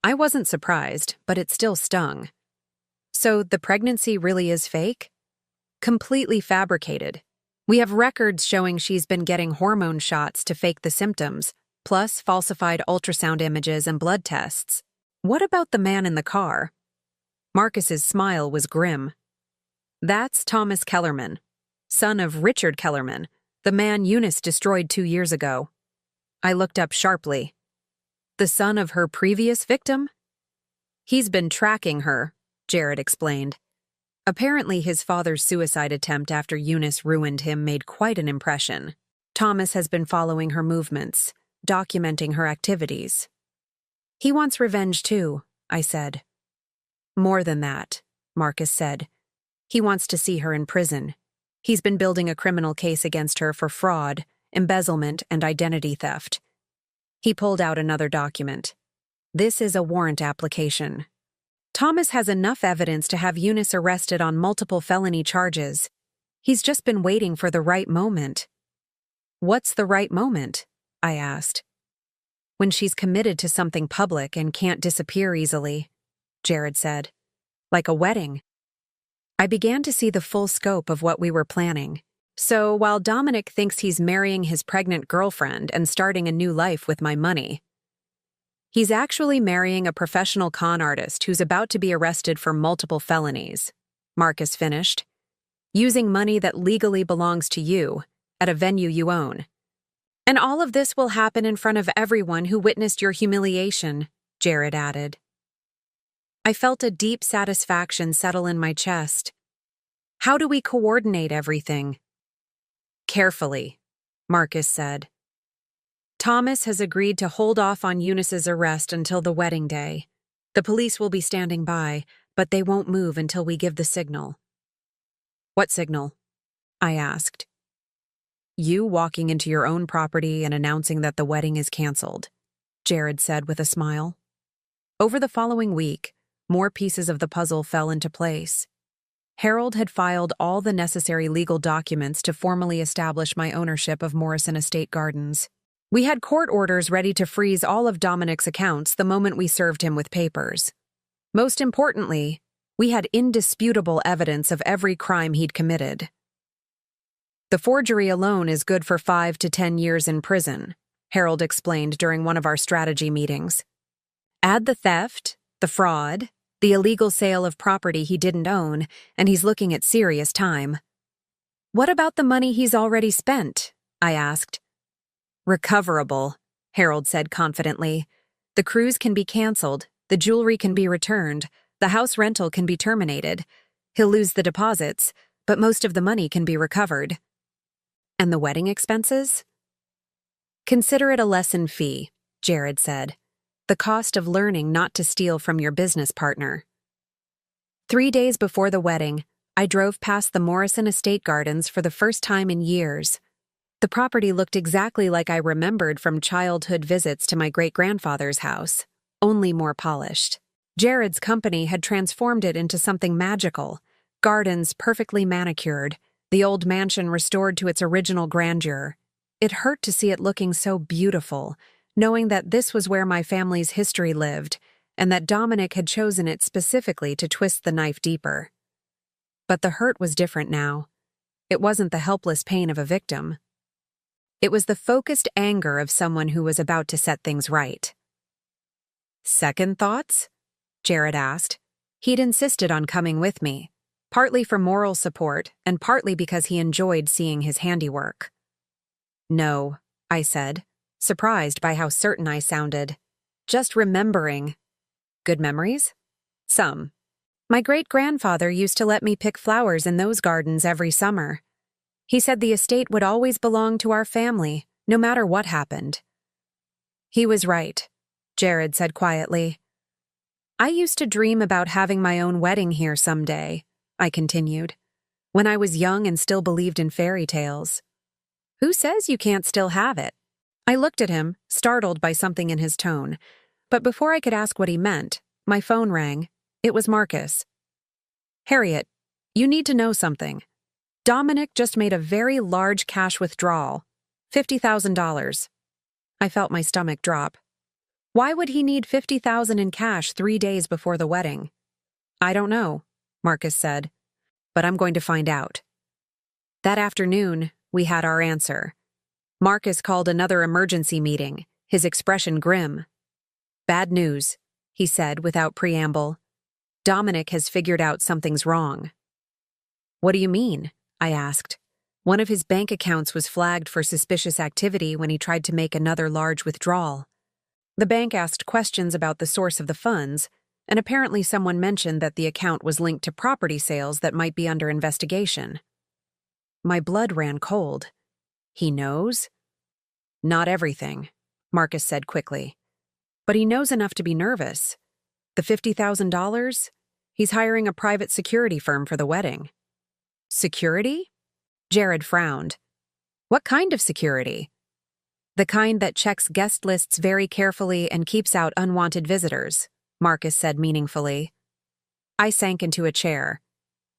I wasn't surprised, but it still stung. So the pregnancy really is fake? Completely fabricated. We have records showing she's been getting hormone shots to fake the symptoms, plus falsified ultrasound images and blood tests. What about the man in the car? Marcus's smile was grim. That's Thomas Kellerman, son of Richard Kellerman, the man Eunice destroyed 2 years ago. I looked up sharply. The son of her previous victim? He's been tracking her, Jared explained. Apparently his father's suicide attempt after Eunice ruined him made quite an impression. Thomas has been following her movements, documenting her activities. He wants revenge too, I said. More than that, Marcus said. He wants to see her in prison. He's been building a criminal case against her for fraud, embezzlement, and identity theft. He pulled out another document. This is a warrant application. Thomas has enough evidence to have Eunice arrested on multiple felony charges. He's just been waiting for the right moment. What's the right moment? I asked. When she's committed to something public and can't disappear easily, Jared said. Like a wedding. I began to see the full scope of what we were planning. So while Dominic thinks he's marrying his pregnant girlfriend and starting a new life with my money, he's actually marrying a professional con artist who's about to be arrested for multiple felonies, Marcus finished, using money that legally belongs to you at a venue you own. And all of this will happen in front of everyone who witnessed your humiliation, Jared added. I felt a deep satisfaction settle in my chest. How do we coordinate everything? Carefully, Marcus said. Thomas has agreed to hold off on Eunice's arrest until the wedding day. The police will be standing by, but they won't move until we give the signal. What signal? I asked. You walking into your own property and announcing that the wedding is canceled, Jared said with a smile. Over the following week, more pieces of the puzzle fell into place. Harold had filed all the necessary legal documents to formally establish my ownership of Morrison Estate Gardens. We had court orders ready to freeze all of Dominic's accounts the moment we served him with papers. Most importantly, we had indisputable evidence of every crime he'd committed. The forgery alone is good for 5 to 10 years in prison, Harold explained during one of our strategy meetings. Add the theft, the fraud, the illegal sale of property he didn't own, and he's looking at serious time. What about the money he's already spent? I asked. Recoverable, Harold said confidently. The cruise can be canceled, the jewelry can be returned, the house rental can be terminated. He'll lose the deposits, but most of the money can be recovered. And the wedding expenses? Consider it a lesson fee, Jared said. The cost of learning not to steal from your business partner. 3 days before the wedding, I drove past the Morrison Estate Gardens for the first time in years. The property looked exactly like I remembered from childhood visits to my great-grandfather's house, only more polished. Jared's company had transformed it into something magical, gardens perfectly manicured, the old mansion restored to its original grandeur. It hurt to see it looking so beautiful, knowing that this was where my family's history lived, and that Dominic had chosen it specifically to twist the knife deeper. But the hurt was different now. It wasn't the helpless pain of a victim. It was the focused anger of someone who was about to set things right. Second thoughts? Jared asked. He'd insisted on coming with me, partly for moral support and partly because he enjoyed seeing his handiwork. No, I said, surprised by how certain I sounded. Just remembering. Good memories? Some. My great-grandfather used to let me pick flowers in those gardens every summer. He said the estate would always belong to our family, no matter what happened. He was right, Jared said quietly. I used to dream about having my own wedding here someday, I continued, when I was young and still believed in fairy tales. Who says you can't still have it? I looked at him, startled by something in his tone, but before I could ask what he meant, my phone rang. It was Marcus. Harriet, you need to know something. Dominic just made a very large cash withdrawal, $50,000. I felt my stomach drop. Why would he need $50,000 in cash 3 days before the wedding? I don't know, Marcus said, but I'm going to find out. That afternoon, we had our answer. Marcus called another emergency meeting, his expression grim. Bad news, he said without preamble. Dominic has figured out something's wrong. What do you mean? I asked. One of his bank accounts was flagged for suspicious activity when he tried to make another large withdrawal. The bank asked questions about the source of the funds, and apparently someone mentioned that the account was linked to property sales that might be under investigation. My blood ran cold. He knows? Not everything, Marcus said quickly. But he knows enough to be nervous. The $50,000? He's hiring a private security firm for the wedding. Security? Jared frowned. What kind of security? The kind that checks guest lists very carefully and keeps out unwanted visitors, Marcus said meaningfully. I sank into a chair.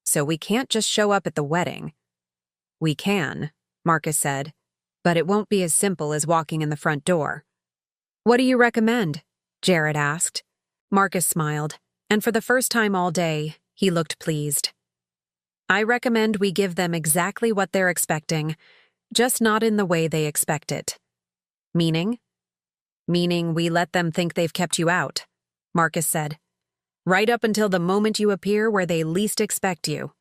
So we can't just show up at the wedding. We can, Marcus said, but it won't be as simple as walking in the front door. What do you recommend? Jared asked. Marcus smiled, and for the first time all day, he looked pleased. I recommend we give them exactly what they're expecting, just not in the way they expect it. Meaning? Meaning we let them think they've kept you out, Marcus said. Right up until the moment you appear where they least expect you.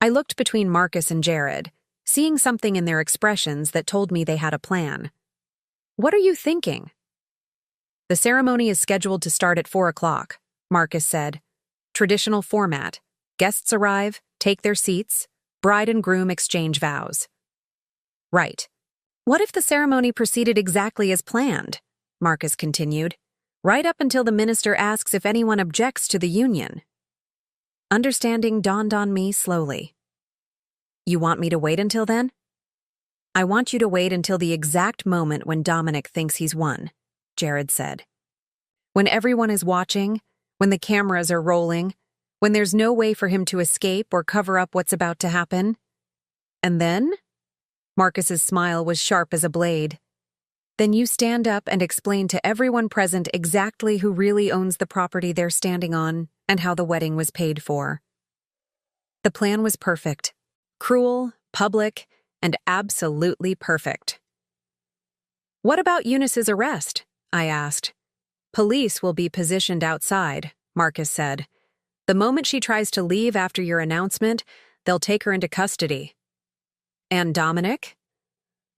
I looked between Marcus and Jared, seeing something in their expressions that told me they had a plan. What are you thinking? The ceremony is scheduled to start at 4 o'clock, Marcus said. Traditional format. Guests arrive, take their seats, bride and groom exchange vows. Right. What if the ceremony proceeded exactly as planned? Marcus continued. Right up until the minister asks if anyone objects to the union. Understanding dawned on me slowly. You want me to wait until then? I want you to wait until the exact moment when Dominic thinks he's won, Jared said. When everyone is watching, when the cameras are rolling, when there's no way for him to escape or cover up what's about to happen. And then? Marcus's smile was sharp as a blade. Then you stand up and explain to everyone present exactly who really owns the property they're standing on and how the wedding was paid for. The plan was perfect. Cruel, public, and absolutely perfect. What about Eunice's arrest? I asked. Police will be positioned outside, Marcus said. The moment she tries to leave after your announcement, they'll take her into custody. And Dominic?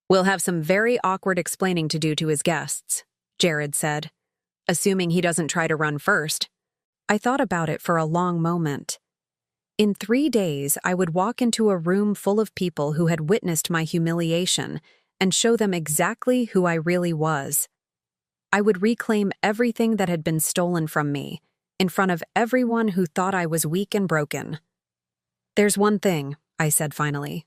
We'll have some very awkward explaining to do to his guests, Jared said, assuming he doesn't try to run first. I thought about it for a long moment. In 3 days, I would walk into a room full of people who had witnessed my humiliation and show them exactly who I really was. I would reclaim everything that had been stolen from me, in front of everyone who thought I was weak and broken. There's one thing, I said finally.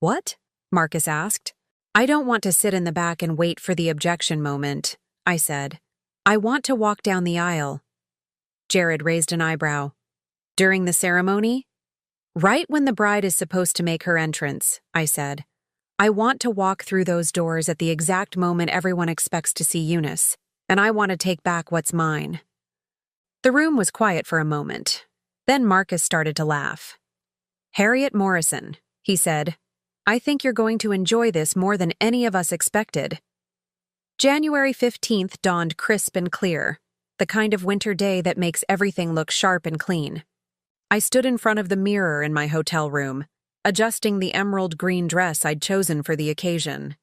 What? Marcus asked. I don't want to sit in the back and wait for the objection moment, I said. I want to walk down the aisle. Jared raised an eyebrow. During the ceremony? Right when the bride is supposed to make her entrance, I said. I want to walk through those doors at the exact moment everyone expects to see Eunice, and I want to take back what's mine. The room was quiet for a moment. Then Marcus started to laugh. Harriet Morrison, he said, I think you're going to enjoy this more than any of us expected. January 15th dawned crisp and clear, the kind of winter day that makes everything look sharp and clean. I stood in front of the mirror in my hotel room, adjusting the emerald green dress I'd chosen for the occasion.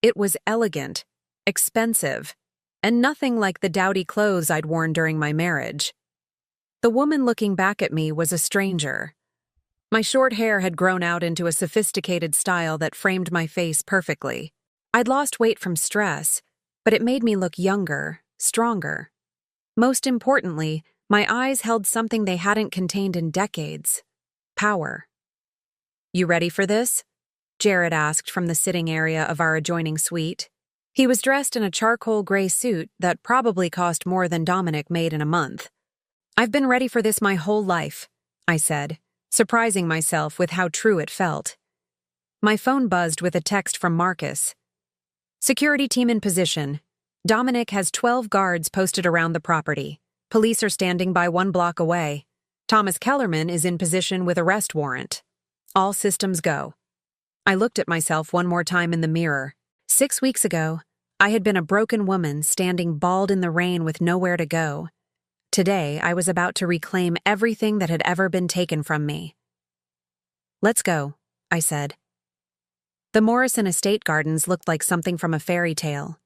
It was elegant, expensive, and nothing like the dowdy clothes I'd worn during my marriage. The woman looking back at me was a stranger. My short hair had grown out into a sophisticated style that framed my face perfectly. I'd lost weight from stress, but it made me look younger, stronger. Most importantly, my eyes held something they hadn't contained in decades: power. You ready for this? Jared asked from the sitting area of our adjoining suite. He was dressed in a charcoal gray suit that probably cost more than Dominic made in a month. I've been ready for this my whole life, I said, surprising myself with how true it felt. My phone buzzed with a text from Marcus. Security team in position. Dominic has 12 guards posted around the property. Police are standing by 1 block away. Thomas Kellerman is in position with arrest warrant. All systems go. I looked at myself one more time in the mirror. 6 weeks ago, I had been a broken woman standing bald in the rain with nowhere to go. Today, I was about to reclaim everything that had ever been taken from me. Let's go, I said. The Morrison estate gardens looked like something from a fairy tale.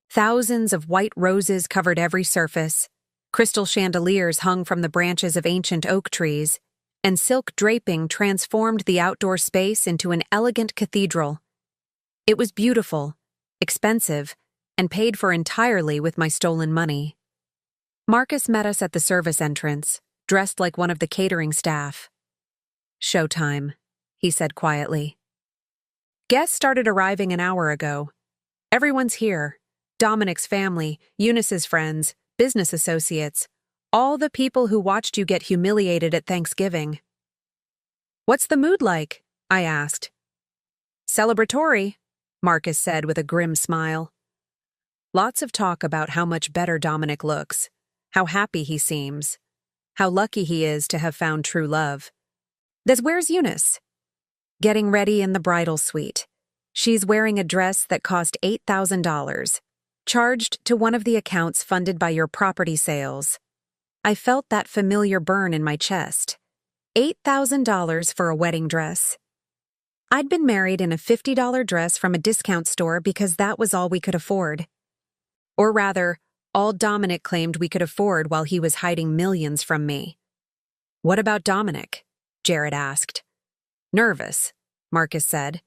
Thousands of white roses covered every surface, crystal chandeliers hung from the branches of ancient oak trees, and silk draping transformed the outdoor space into an elegant cathedral. It was beautiful, expensive, and paid for entirely with my stolen money. Marcus met us at the service entrance, dressed like one of the catering staff. Showtime, he said quietly. Guests started arriving an hour ago. Everyone's here. Dominic's family, Eunice's friends, business associates, all the people who watched you get humiliated at Thanksgiving. What's the mood like? I asked. Celebratory, Marcus said with a grim smile. Lots of talk about how much better Dominic looks, how happy he seems, how lucky he is to have found true love. Where's Eunice? Getting ready in the bridal suite. She's wearing a dress that cost $8,000, charged to one of the accounts funded by your property sales. I felt that familiar burn in my chest. $8,000 for a wedding dress. I'd been married in a $50 dress from a discount store because that was all we could afford. Or rather, all Dominic claimed we could afford while he was hiding millions from me. What about Dominic? Jared asked. Nervous, Marcus said.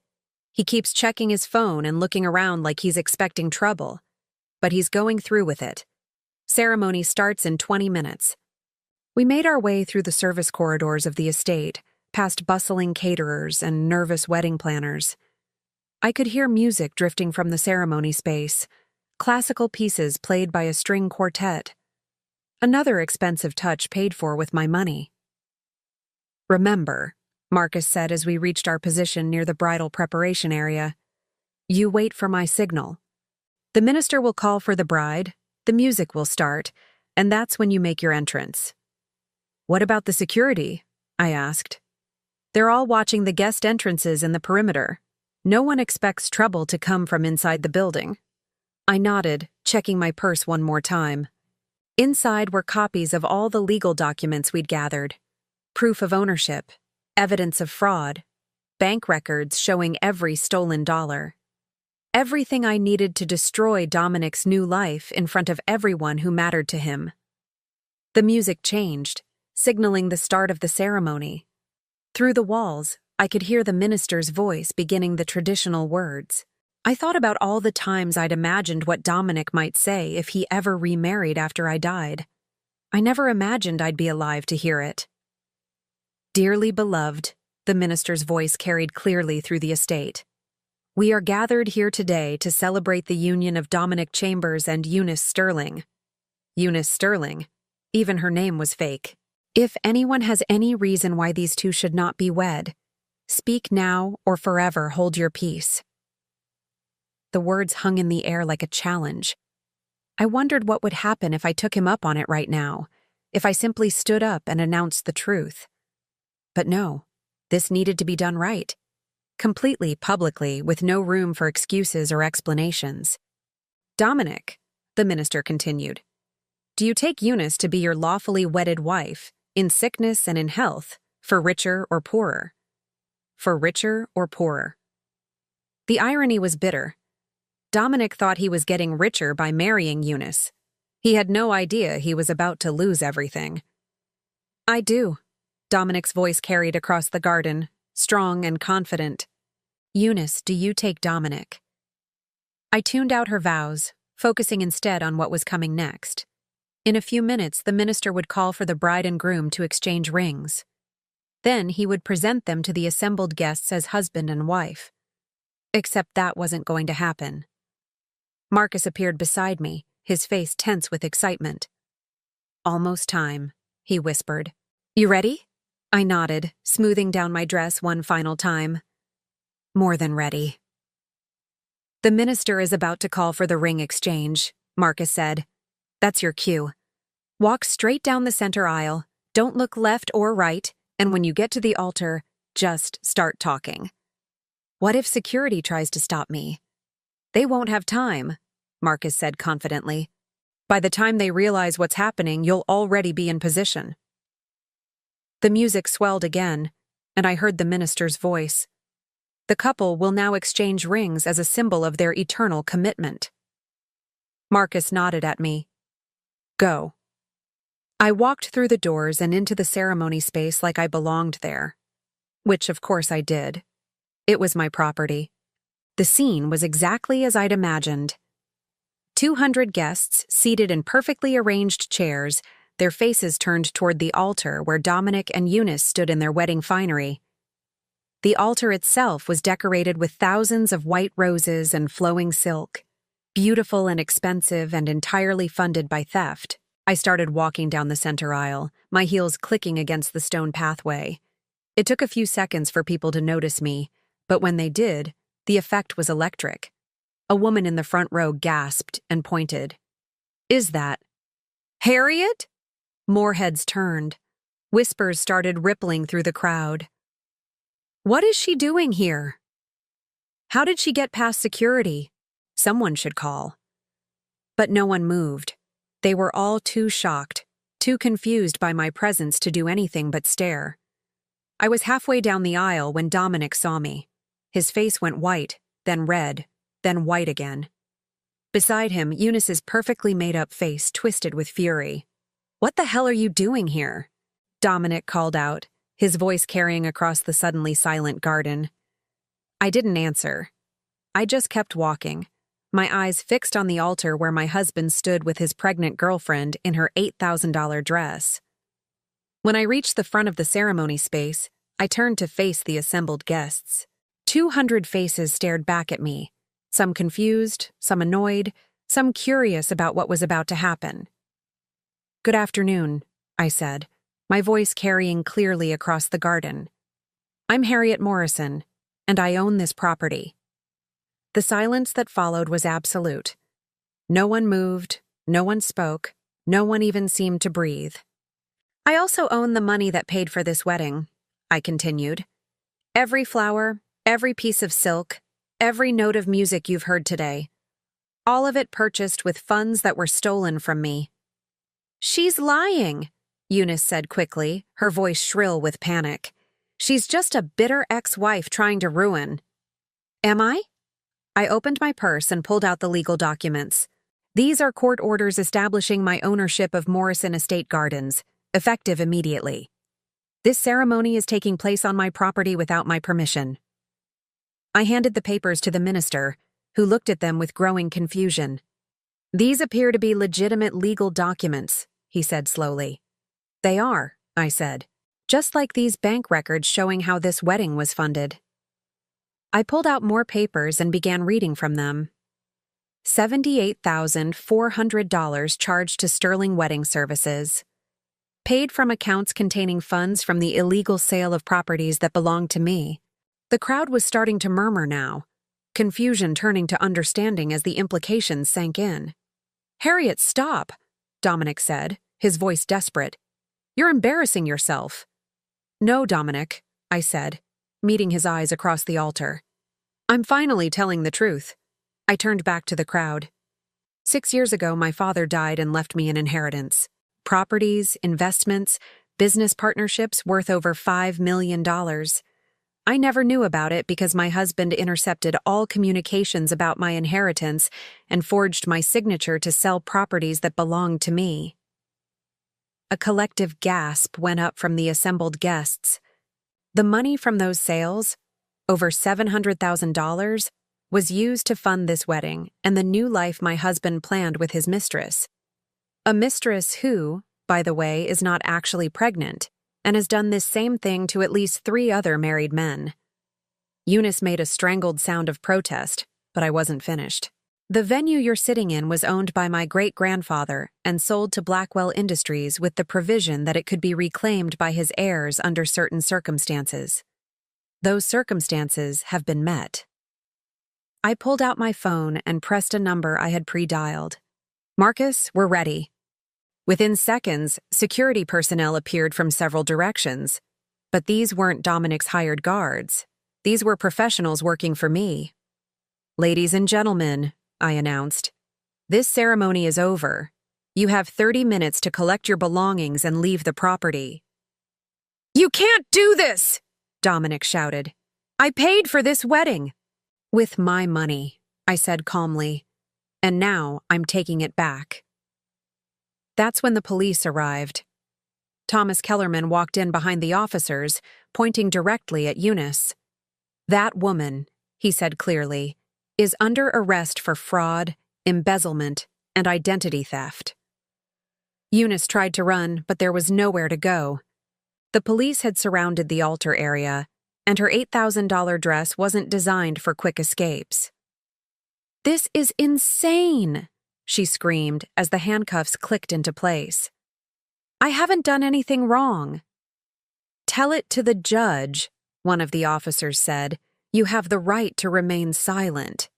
He keeps checking his phone and looking around like he's expecting trouble. But he's going through with it. Ceremony starts in 20 minutes. We made our way through the service corridors of the estate, past bustling caterers and nervous wedding planners. I could hear music drifting from the ceremony space, classical pieces played by a string quartet. Another expensive touch paid for with my money. Remember, Marcus said as we reached our position near the bridal preparation area, you wait for my signal. The minister will call for the bride, the music will start, and that's when you make your entrance. What about the security? I asked. They're all watching the guest entrances in the perimeter. No one expects trouble to come from inside the building. I nodded, checking my purse one more time. Inside were copies of all the legal documents we'd gathered. Proof of ownership, evidence of fraud, bank records showing every stolen dollar. Everything I needed to destroy Dominic's new life in front of everyone who mattered to him. The music changed, signaling the start of the ceremony. Through the walls, I could hear the minister's voice beginning the traditional words. I thought about all the times I'd imagined what Dominic might say if he ever remarried after I died. I never imagined I'd be alive to hear it. "Dearly beloved," the minister's voice carried clearly through the estate. "We are gathered here today to celebrate the union of Dominic Chambers and Eunice Sterling." Eunice Sterling. Even her name was fake. "If anyone has any reason why these two should not be wed, speak now or forever hold your peace." The words hung in the air like a challenge. I wondered what would happen if I took him up on it right now, if I simply stood up and announced the truth. But no, this needed to be done right. Completely publicly, with no room for excuses or explanations. "Dominic," the minister continued, "do you take Eunice to be your lawfully wedded wife, in sickness and in health, for richer or poorer?" For richer or poorer. The irony was bitter. Dominic thought he was getting richer by marrying Eunice. He had no idea he was about to lose everything. "I do," Dominic's voice carried across the garden, strong and confident. "Eunice, do you take Dominic?" I tuned out her vows, focusing instead on what was coming next. In a few minutes, the minister would call for the bride and groom to exchange rings. Then he would present them to the assembled guests as husband and wife. Except that wasn't going to happen. Marcus appeared beside me, his face tense with excitement. "Almost time," he whispered. "You ready?" I nodded, smoothing down my dress one final time. "More than ready." "The minister is about to call for the ring exchange," Marcus said. "That's your cue. Walk straight down the center aisle, don't look left or right, and when you get to the altar, just start talking." "What if security tries to stop me?" "They won't have time," Marcus said confidently. "By the time they realize what's happening, you'll already be in position." The music swelled again, and I heard the minister's voice. "The couple will now exchange rings as a symbol of their eternal commitment." Marcus nodded at me. "Go." I walked through the doors and into the ceremony space like I belonged there. Which, of course, I did. It was my property. The scene was exactly as I'd imagined. 200 guests seated in perfectly arranged chairs, their faces turned toward the altar where Dominic and Eunice stood in their wedding finery. The altar itself was decorated with thousands of white roses and flowing silk, beautiful and expensive and entirely funded by theft. I started walking down the center aisle, my heels clicking against the stone pathway. It took a few seconds for people to notice me, but when they did, the effect was electric. A woman in the front row gasped and pointed. "Is that Harriet?" More heads turned. Whispers started rippling through the crowd. "What is she doing here? How did she get past security? Someone should call." But no one moved. They were all too shocked, too confused by my presence to do anything but stare. I was halfway down the aisle when Dominic saw me. His face went white, then red, then white again. Beside him, Eunice's perfectly made-up face twisted with fury. "What the hell are you doing here?" Dominic called out, his voice carrying across the suddenly silent garden. I didn't answer. I just kept walking, my eyes fixed on the altar where my husband stood with his pregnant girlfriend in her $8,000 dress. When I reached the front of the ceremony space, I turned to face the assembled guests. 200 faces stared back at me, some confused, some annoyed, some curious about what was about to happen. "Good afternoon," I said, my voice carrying clearly across the garden. "I'm Harriet Morrison, and I own this property." The silence that followed was absolute. No one moved, no one spoke, no one even seemed to breathe. "I also own the money that paid for this wedding," I continued. "Every flower, every piece of silk, every note of music you've heard today. All of it purchased with funds that were stolen from me." "She's lying," Eunice said quickly, her voice shrill with panic. She's just a bitter ex-wife trying to ruin. Am I? I opened my purse and pulled out the legal documents. These are court orders establishing my ownership of Morrison Estate Gardens, effective immediately. This ceremony is taking place on my property without my permission. I handed the papers to the minister, who looked at them with growing confusion. These appear to be legitimate legal documents, he said slowly. They are, I said, just like these bank records showing how this wedding was funded. I pulled out more papers and began reading from them. $78,400 charged to Sterling Wedding Services. Paid from accounts containing funds from the illegal sale of properties that belonged to me. The crowd was starting to murmur now, confusion turning to understanding as the implications sank in. "Harriet, stop," Dominic said, his voice desperate. "You're embarrassing yourself." "No, Dominic," I said, meeting his eyes across the altar. "I'm finally telling the truth." I turned back to the crowd. 6 years ago, my father died and left me an inheritance. Properties, investments, business partnerships worth over $5 million. I never knew about it because my husband intercepted all communications about my inheritance and forged my signature to sell properties that belonged to me. A collective gasp went up from the assembled guests. The money from those sales, over $700,000, was used to fund this wedding and the new life my husband planned with his mistress. A mistress who, by the way, is not actually pregnant and has done this same thing to at least 3 other married men. Eunice made a strangled sound of protest, but I wasn't finished. "The venue you're sitting in was owned by my great-grandfather and sold to Blackwell Industries with the provision that it could be reclaimed by his heirs under certain circumstances. Those circumstances have been met." I pulled out my phone and pressed a number I had pre-dialed. "Marcus, we're ready." Within seconds, security personnel appeared from several directions. But these weren't Dominic's hired guards. These were professionals working for me. "Ladies and gentlemen," I announced, "this ceremony is over. You have 30 minutes to collect your belongings and leave the property." "You can't do this!" Dominic shouted. "I paid for this wedding." "With my money," I said calmly. "And now I'm taking it back." That's when the police arrived. Thomas Kellerman walked in behind the officers, pointing directly at Eunice. "That woman," he said clearly, "is under arrest for fraud, embezzlement, and identity theft." Eunice tried to run, but there was nowhere to go. The police had surrounded the altar area, and her $8,000 dress wasn't designed for quick escapes. "This is insane!" she screamed as the handcuffs clicked into place. "I haven't done anything wrong." "Tell it to the judge," one of the officers said. "You have the right to remain silent."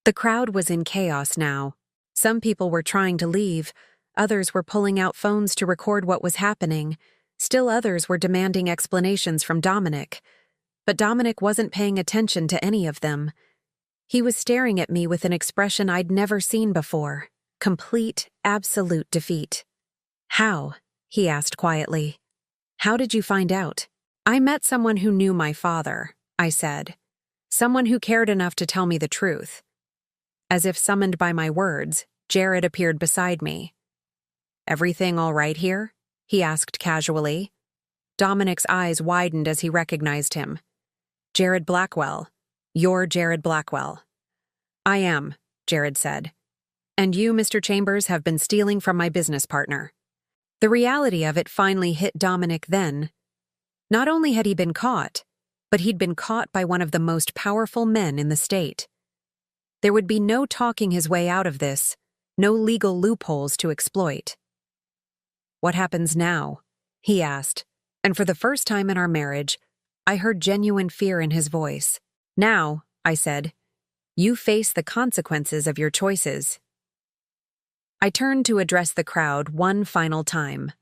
The crowd was in chaos now. Some people were trying to leave, others were pulling out phones to record what was happening, still others were demanding explanations from Dominic. But Dominic wasn't paying attention to any of them. He was staring at me with an expression I'd never seen before, complete, absolute defeat. "How?" he asked quietly. "How did you find out?" "I met someone who knew my father," I said. "Someone who cared enough to tell me the truth." As if summoned by my words, Jared appeared beside me. "Everything all right here?" he asked casually. Dominic's eyes widened as he recognized him. "Jared Blackwell. You're Jared Blackwell." "I am," Jared said. "And you, Mr. Chambers, have been stealing from my business partner." The reality of it finally hit Dominic then. Not only had he been caught, but he'd been caught by one of the most powerful men in the state. There would be no talking his way out of this, no legal loopholes to exploit. "What happens now?" he asked, and for the first time in our marriage, I heard genuine fear in his voice. "Now," I said, "you face the consequences of your choices." I turned to address the crowd one final time.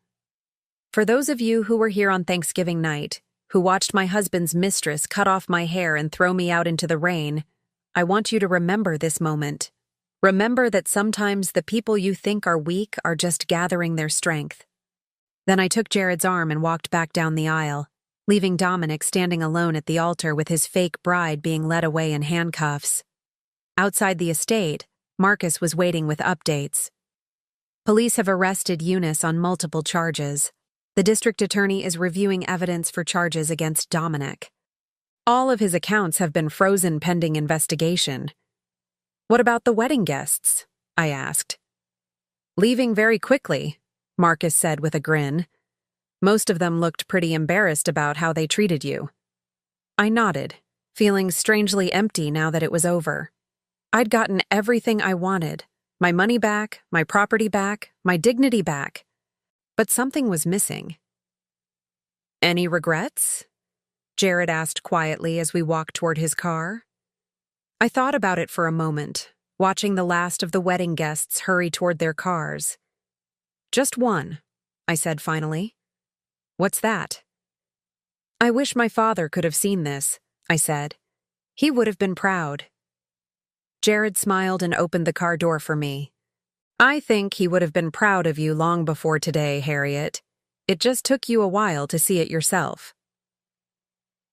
"For those of you who were here on Thanksgiving night, who watched my husband's mistress cut off my hair and throw me out into the rain, I want you to remember this moment. Remember that sometimes the people you think are weak are just gathering their strength." Then I took Jared's arm and walked back down the aisle. leaving Dominic standing alone at the altar with his fake bride being led away in handcuffs. Outside the estate, Marcus was waiting with updates. Police have arrested Eunice on multiple charges. The district attorney is reviewing evidence for charges against Dominic. All of his accounts have been frozen pending investigation. What about the wedding guests? I asked. Leaving very quickly, Marcus said with a grin. Most of them looked pretty embarrassed about how they treated you. I nodded, feeling strangely empty now that it was over. I'd gotten everything I wanted, my money back, my property back, my dignity back. But something was missing. Any regrets? Jared asked quietly as we walked toward his car. I thought about it for a moment, watching the last of the wedding guests hurry toward their cars. Just one, I said finally. What's that? I wish my father could have seen this, I said. He would have been proud. Jared smiled and opened the car door for me. I think he would have been proud of you long before today, Harriet. It just took you a while to see it yourself.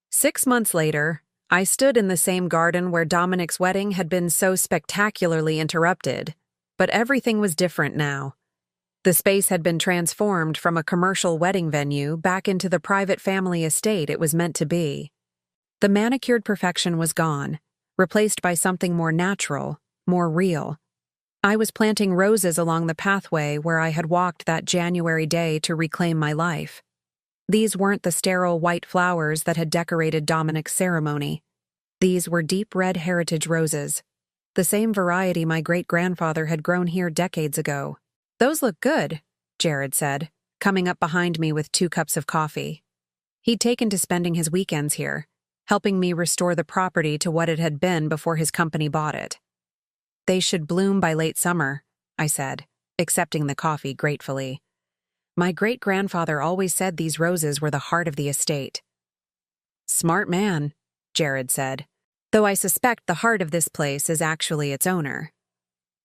6 months later, I stood in the same garden where Dominic's wedding had been so spectacularly interrupted, but everything was different now. The space had been transformed from a commercial wedding venue back into the private family estate it was meant to be. The manicured perfection was gone, replaced by something more natural, more real. I was planting roses along the pathway where I had walked that January day to reclaim my life. These weren't the sterile white flowers that had decorated Dominic's ceremony. These were deep red heritage roses, the same variety my great-grandfather had grown here decades ago. Those look good, Jared said, coming up behind me with 2 cups of coffee. He'd taken to spending his weekends here, helping me restore the property to what it had been before his company bought it. They should bloom by late summer, I said, accepting the coffee gratefully. My great-grandfather always said these roses were the heart of the estate. Smart man, Jared said, though I suspect the heart of this place is actually its owner.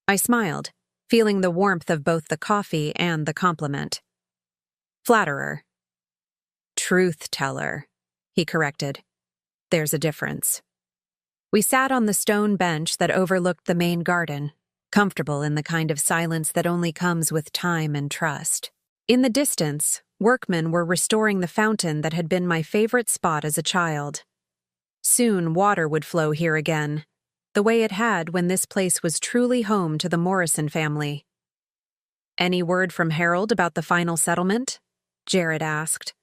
I smiled, feeling the warmth of both the coffee and the compliment. Flatterer. Truth-teller, he corrected. There's a difference. We sat on the stone bench that overlooked the main garden, comfortable in the kind of silence that only comes with time and trust. In the distance, workmen were restoring the fountain that had been my favorite spot as a child. Soon water would flow here again, the way it had when this place was truly home to the Morrison family. Any word from Harold about the final settlement? Jared asked.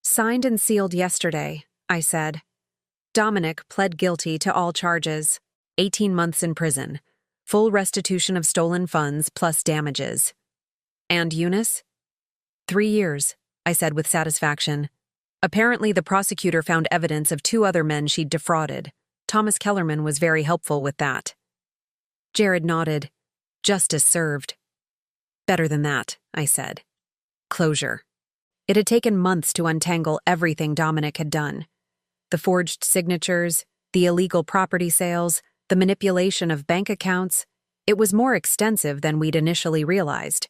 Signed and sealed yesterday, I said. Dominic pled guilty to all charges, 18 months in prison, full restitution of stolen funds plus damages. And Eunice? 3 years, I said with satisfaction. Apparently the prosecutor found evidence of 2 other men she'd defrauded. Thomas Kellerman was very helpful with that. Jared nodded. Justice served. Better than that, I said. Closure. It had taken months to untangle everything Dominic had done. The forged signatures, the illegal property sales, the manipulation of bank accounts. It was more extensive than we'd initially realized.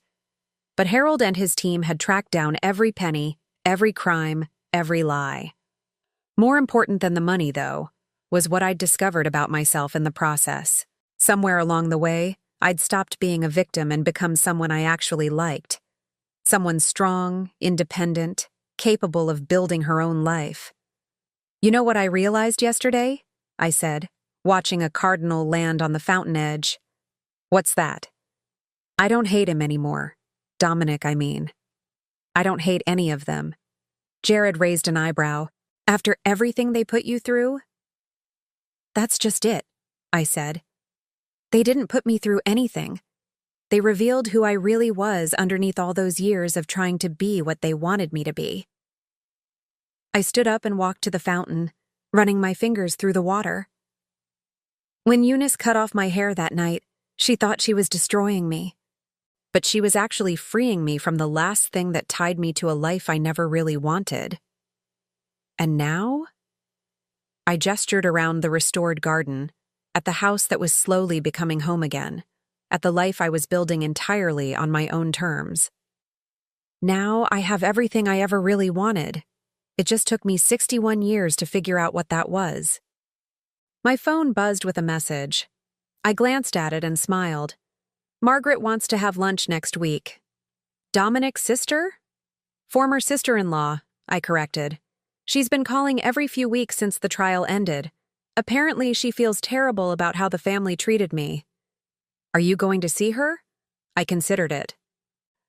But Harold and his team had tracked down every penny, every crime, every lie. More important than the money, though, was what I'd discovered about myself in the process. Somewhere along the way, I'd stopped being a victim and become someone I actually liked. Someone strong, independent, capable of building her own life. You know what I realized yesterday? I said, watching a cardinal land on the fountain edge. What's that? I don't hate him anymore. Dominic, I mean. I don't hate any of them. Jared raised an eyebrow. After everything they put you through? That's just it, I said. They didn't put me through anything. They revealed who I really was underneath all those years of trying to be what they wanted me to be. I stood up and walked to the fountain, running my fingers through the water. When Eunice cut off my hair that night, she thought she was destroying me. But she was actually freeing me from the last thing that tied me to a life I never really wanted. And now? I gestured around the restored garden, at the house that was slowly becoming home again, at the life I was building entirely on my own terms. Now I have everything I ever really wanted. It just took me 61 years to figure out what that was. My phone buzzed with a message. I glanced at it and smiled. Margaret wants to have lunch next week. Dominic's sister? Former sister-in-law, I corrected. She's been calling every few weeks since the trial ended. Apparently, she feels terrible about how the family treated me. Are you going to see her? I considered it.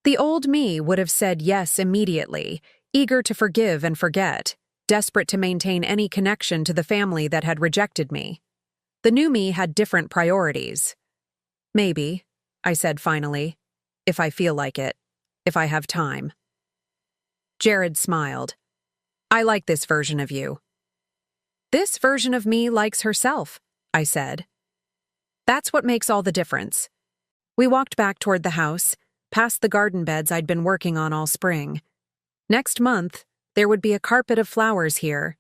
The old me would have said yes immediately, eager to forgive and forget, desperate to maintain any connection to the family that had rejected me. The new me had different priorities. Maybe, I said finally, if I feel like it, if I have time. Jared smiled. I like this version of you. This version of me likes herself, I said. That's what makes all the difference. We walked back toward the house, past the garden beds I'd been working on all spring. Next month, there would be a carpet of flowers here,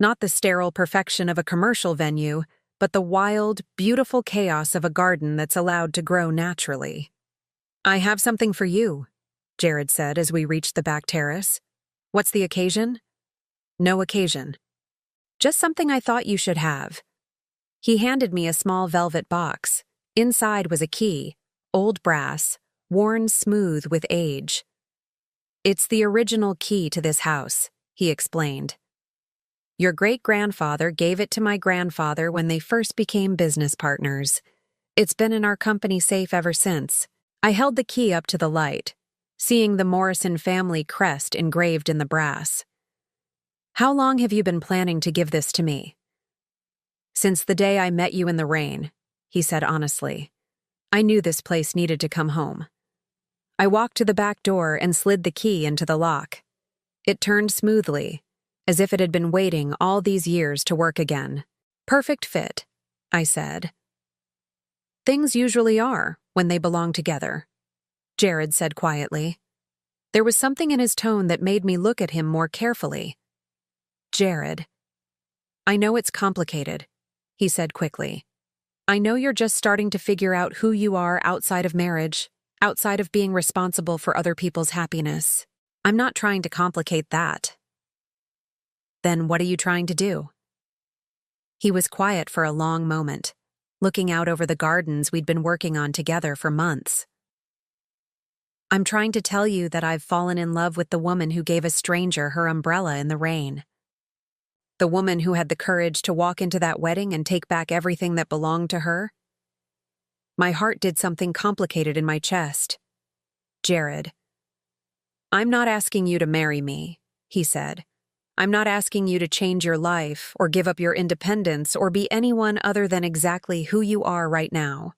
not the sterile perfection of a commercial venue, but the wild, beautiful chaos of a garden that's allowed to grow naturally. I have something for you, Jared said as we reached the back terrace. What's the occasion? No occasion. Just something I thought you should have. He handed me a small velvet box. Inside was a key, old brass, worn smooth with age. It's the original key to this house, he explained. Your great-grandfather gave it to my grandfather when they first became business partners. It's been in our company safe ever since. I held the key up to the light, seeing the Morrison family crest engraved in the brass. How long have you been planning to give this to me? Since the day I met you in the rain, he said honestly. I knew this place needed to come home. I walked to the back door and slid the key into the lock. It turned smoothly, as if it had been waiting all these years to work again. Perfect fit, I said. Things usually are when they belong together, Jared said quietly. There was something in his tone that made me look at him more carefully. Jared. I know it's complicated, he said quickly. I know you're just starting to figure out who you are outside of marriage, outside of being responsible for other people's happiness. I'm not trying to complicate that. Then what are you trying to do? He was quiet for a long moment, looking out over the gardens we'd been working on together for months. I'm trying to tell you that I've fallen in love with the woman who gave a stranger her umbrella in the rain. The woman who had the courage to walk into that wedding and take back everything that belonged to her. My heart did something complicated in my chest. Jared. I'm not asking you to marry me, he said. I'm not asking you to change your life or give up your independence or be anyone other than exactly who you are right now.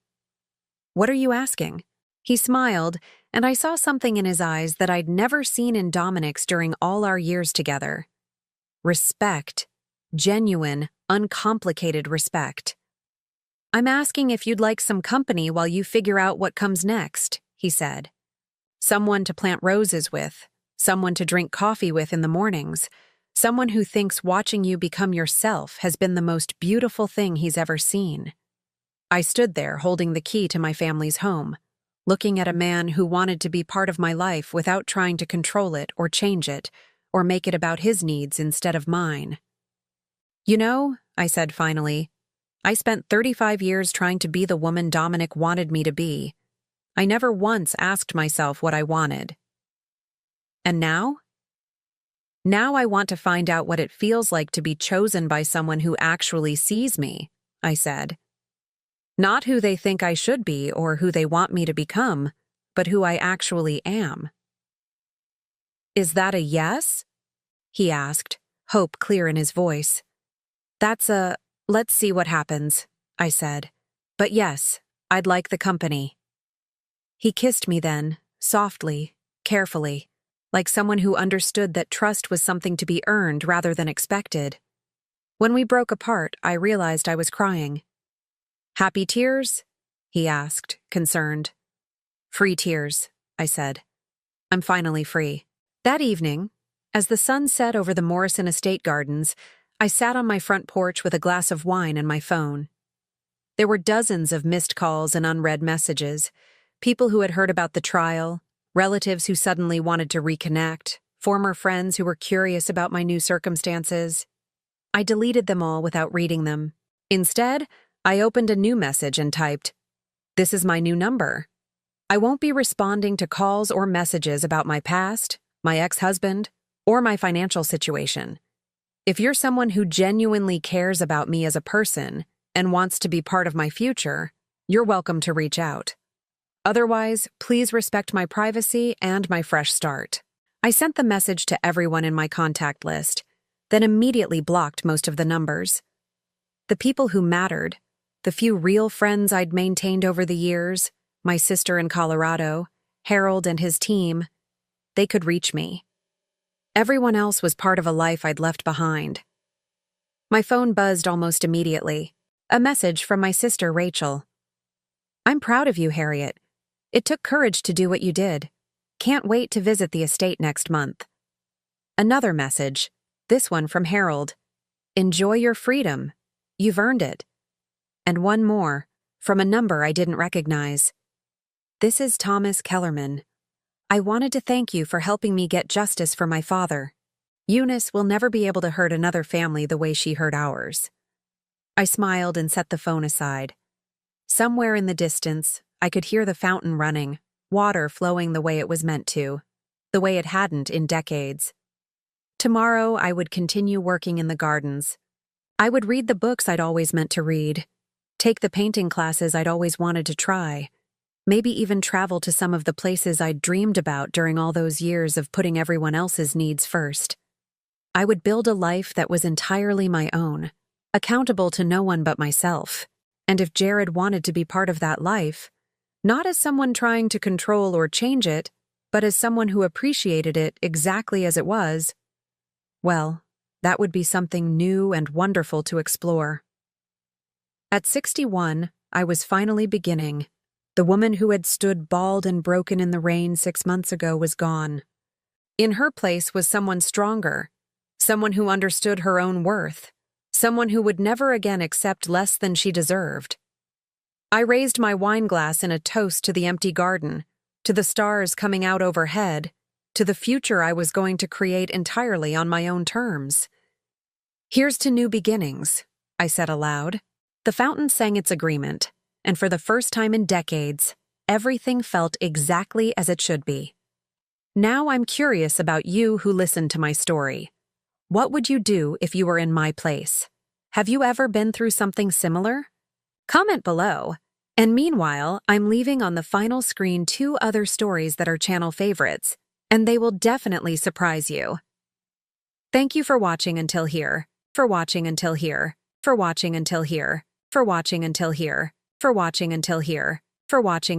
What are you asking? He smiled, and I saw something in his eyes that I'd never seen in Dominic's during all our years together. Respect. Genuine, uncomplicated respect. I'm asking if you'd like some company while you figure out what comes next, he said. Someone to plant roses with, someone to drink coffee with in the mornings, someone who thinks watching you become yourself has been the most beautiful thing he's ever seen. I stood there holding the key to my family's home, looking at a man who wanted to be part of my life without trying to control it or change it, or make it about his needs instead of mine. You know, I said finally, I spent 35 years trying to be the woman Dominic wanted me to be. I never once asked myself what I wanted. And now? Now I want to find out what it feels like to be chosen by someone who actually sees me, I said. Not who they think I should be or who they want me to become, but who I actually am. Is that a yes? He asked, hope clear in his voice. That's a, let's see what happens, I said. But yes, I'd like the company. He kissed me then, softly, carefully, like someone who understood that trust was something to be earned rather than expected. When we broke apart, I realized I was crying. Happy tears? He asked, concerned. Free tears, I said. I'm finally free. That evening, as the sun set over the Morrison estate gardens, I sat on my front porch with a glass of wine and my phone. There were dozens of missed calls and unread messages, people who had heard about the trial, relatives who suddenly wanted to reconnect, former friends who were curious about my new circumstances. I deleted them all without reading them. Instead, I opened a new message and typed, "This is my new number. I won't be responding to calls or messages about my past, my ex-husband, or my financial situation. If you're someone who genuinely cares about me as a person and wants to be part of my future, you're welcome to reach out. Otherwise, please respect my privacy and my fresh start." I sent the message to everyone in my contact list, then immediately blocked most of the numbers. The people who mattered, the few real friends I'd maintained over the years, my sister in Colorado, Harold and his team, they could reach me. Everyone else was part of a life I'd left behind. My phone buzzed almost immediately. A message from my sister, Rachel. "I'm proud of you, Harriet. It took courage to do what you did. Can't wait to visit the estate next month." Another message, this one from Harold. "Enjoy your freedom. You've earned it." And one more, from a number I didn't recognize. "This is Thomas Kellerman. I wanted to thank you for helping me get justice for my father. Eunice will never be able to hurt another family the way she hurt ours." I smiled and set the phone aside. Somewhere in the distance, I could hear the fountain running, water flowing the way it was meant to, the way it hadn't in decades. Tomorrow, I would continue working in the gardens. I would read the books I'd always meant to read, take the painting classes I'd always wanted to try, maybe even travel to some of the places I'd dreamed about during all those years of putting everyone else's needs first. I would build a life that was entirely my own, accountable to no one but myself. And if Jared wanted to be part of that life, not as someone trying to control or change it, but as someone who appreciated it exactly as it was, well, that would be something new and wonderful to explore. At 61, I was finally beginning. The woman who had stood bald and broken in the rain 6 months ago was gone. In her place was someone stronger, someone who understood her own worth, someone who would never again accept less than she deserved. I raised my wine glass in a toast to the empty garden, to the stars coming out overhead, to the future I was going to create entirely on my own terms. "Here's to new beginnings," I said aloud. The fountain sang its agreement, and for the first time in decades, everything felt exactly as it should be. Now I'm curious about you who listened to my story. What would you do if you were in my place? Have you ever been through something similar? Comment below. And meanwhile, I'm leaving on the final screen 2 other stories that are channel favorites, and they will definitely surprise you. Thank you for watching until here, for watching until here, for watching until here, for watching until here, for watching until here, for watching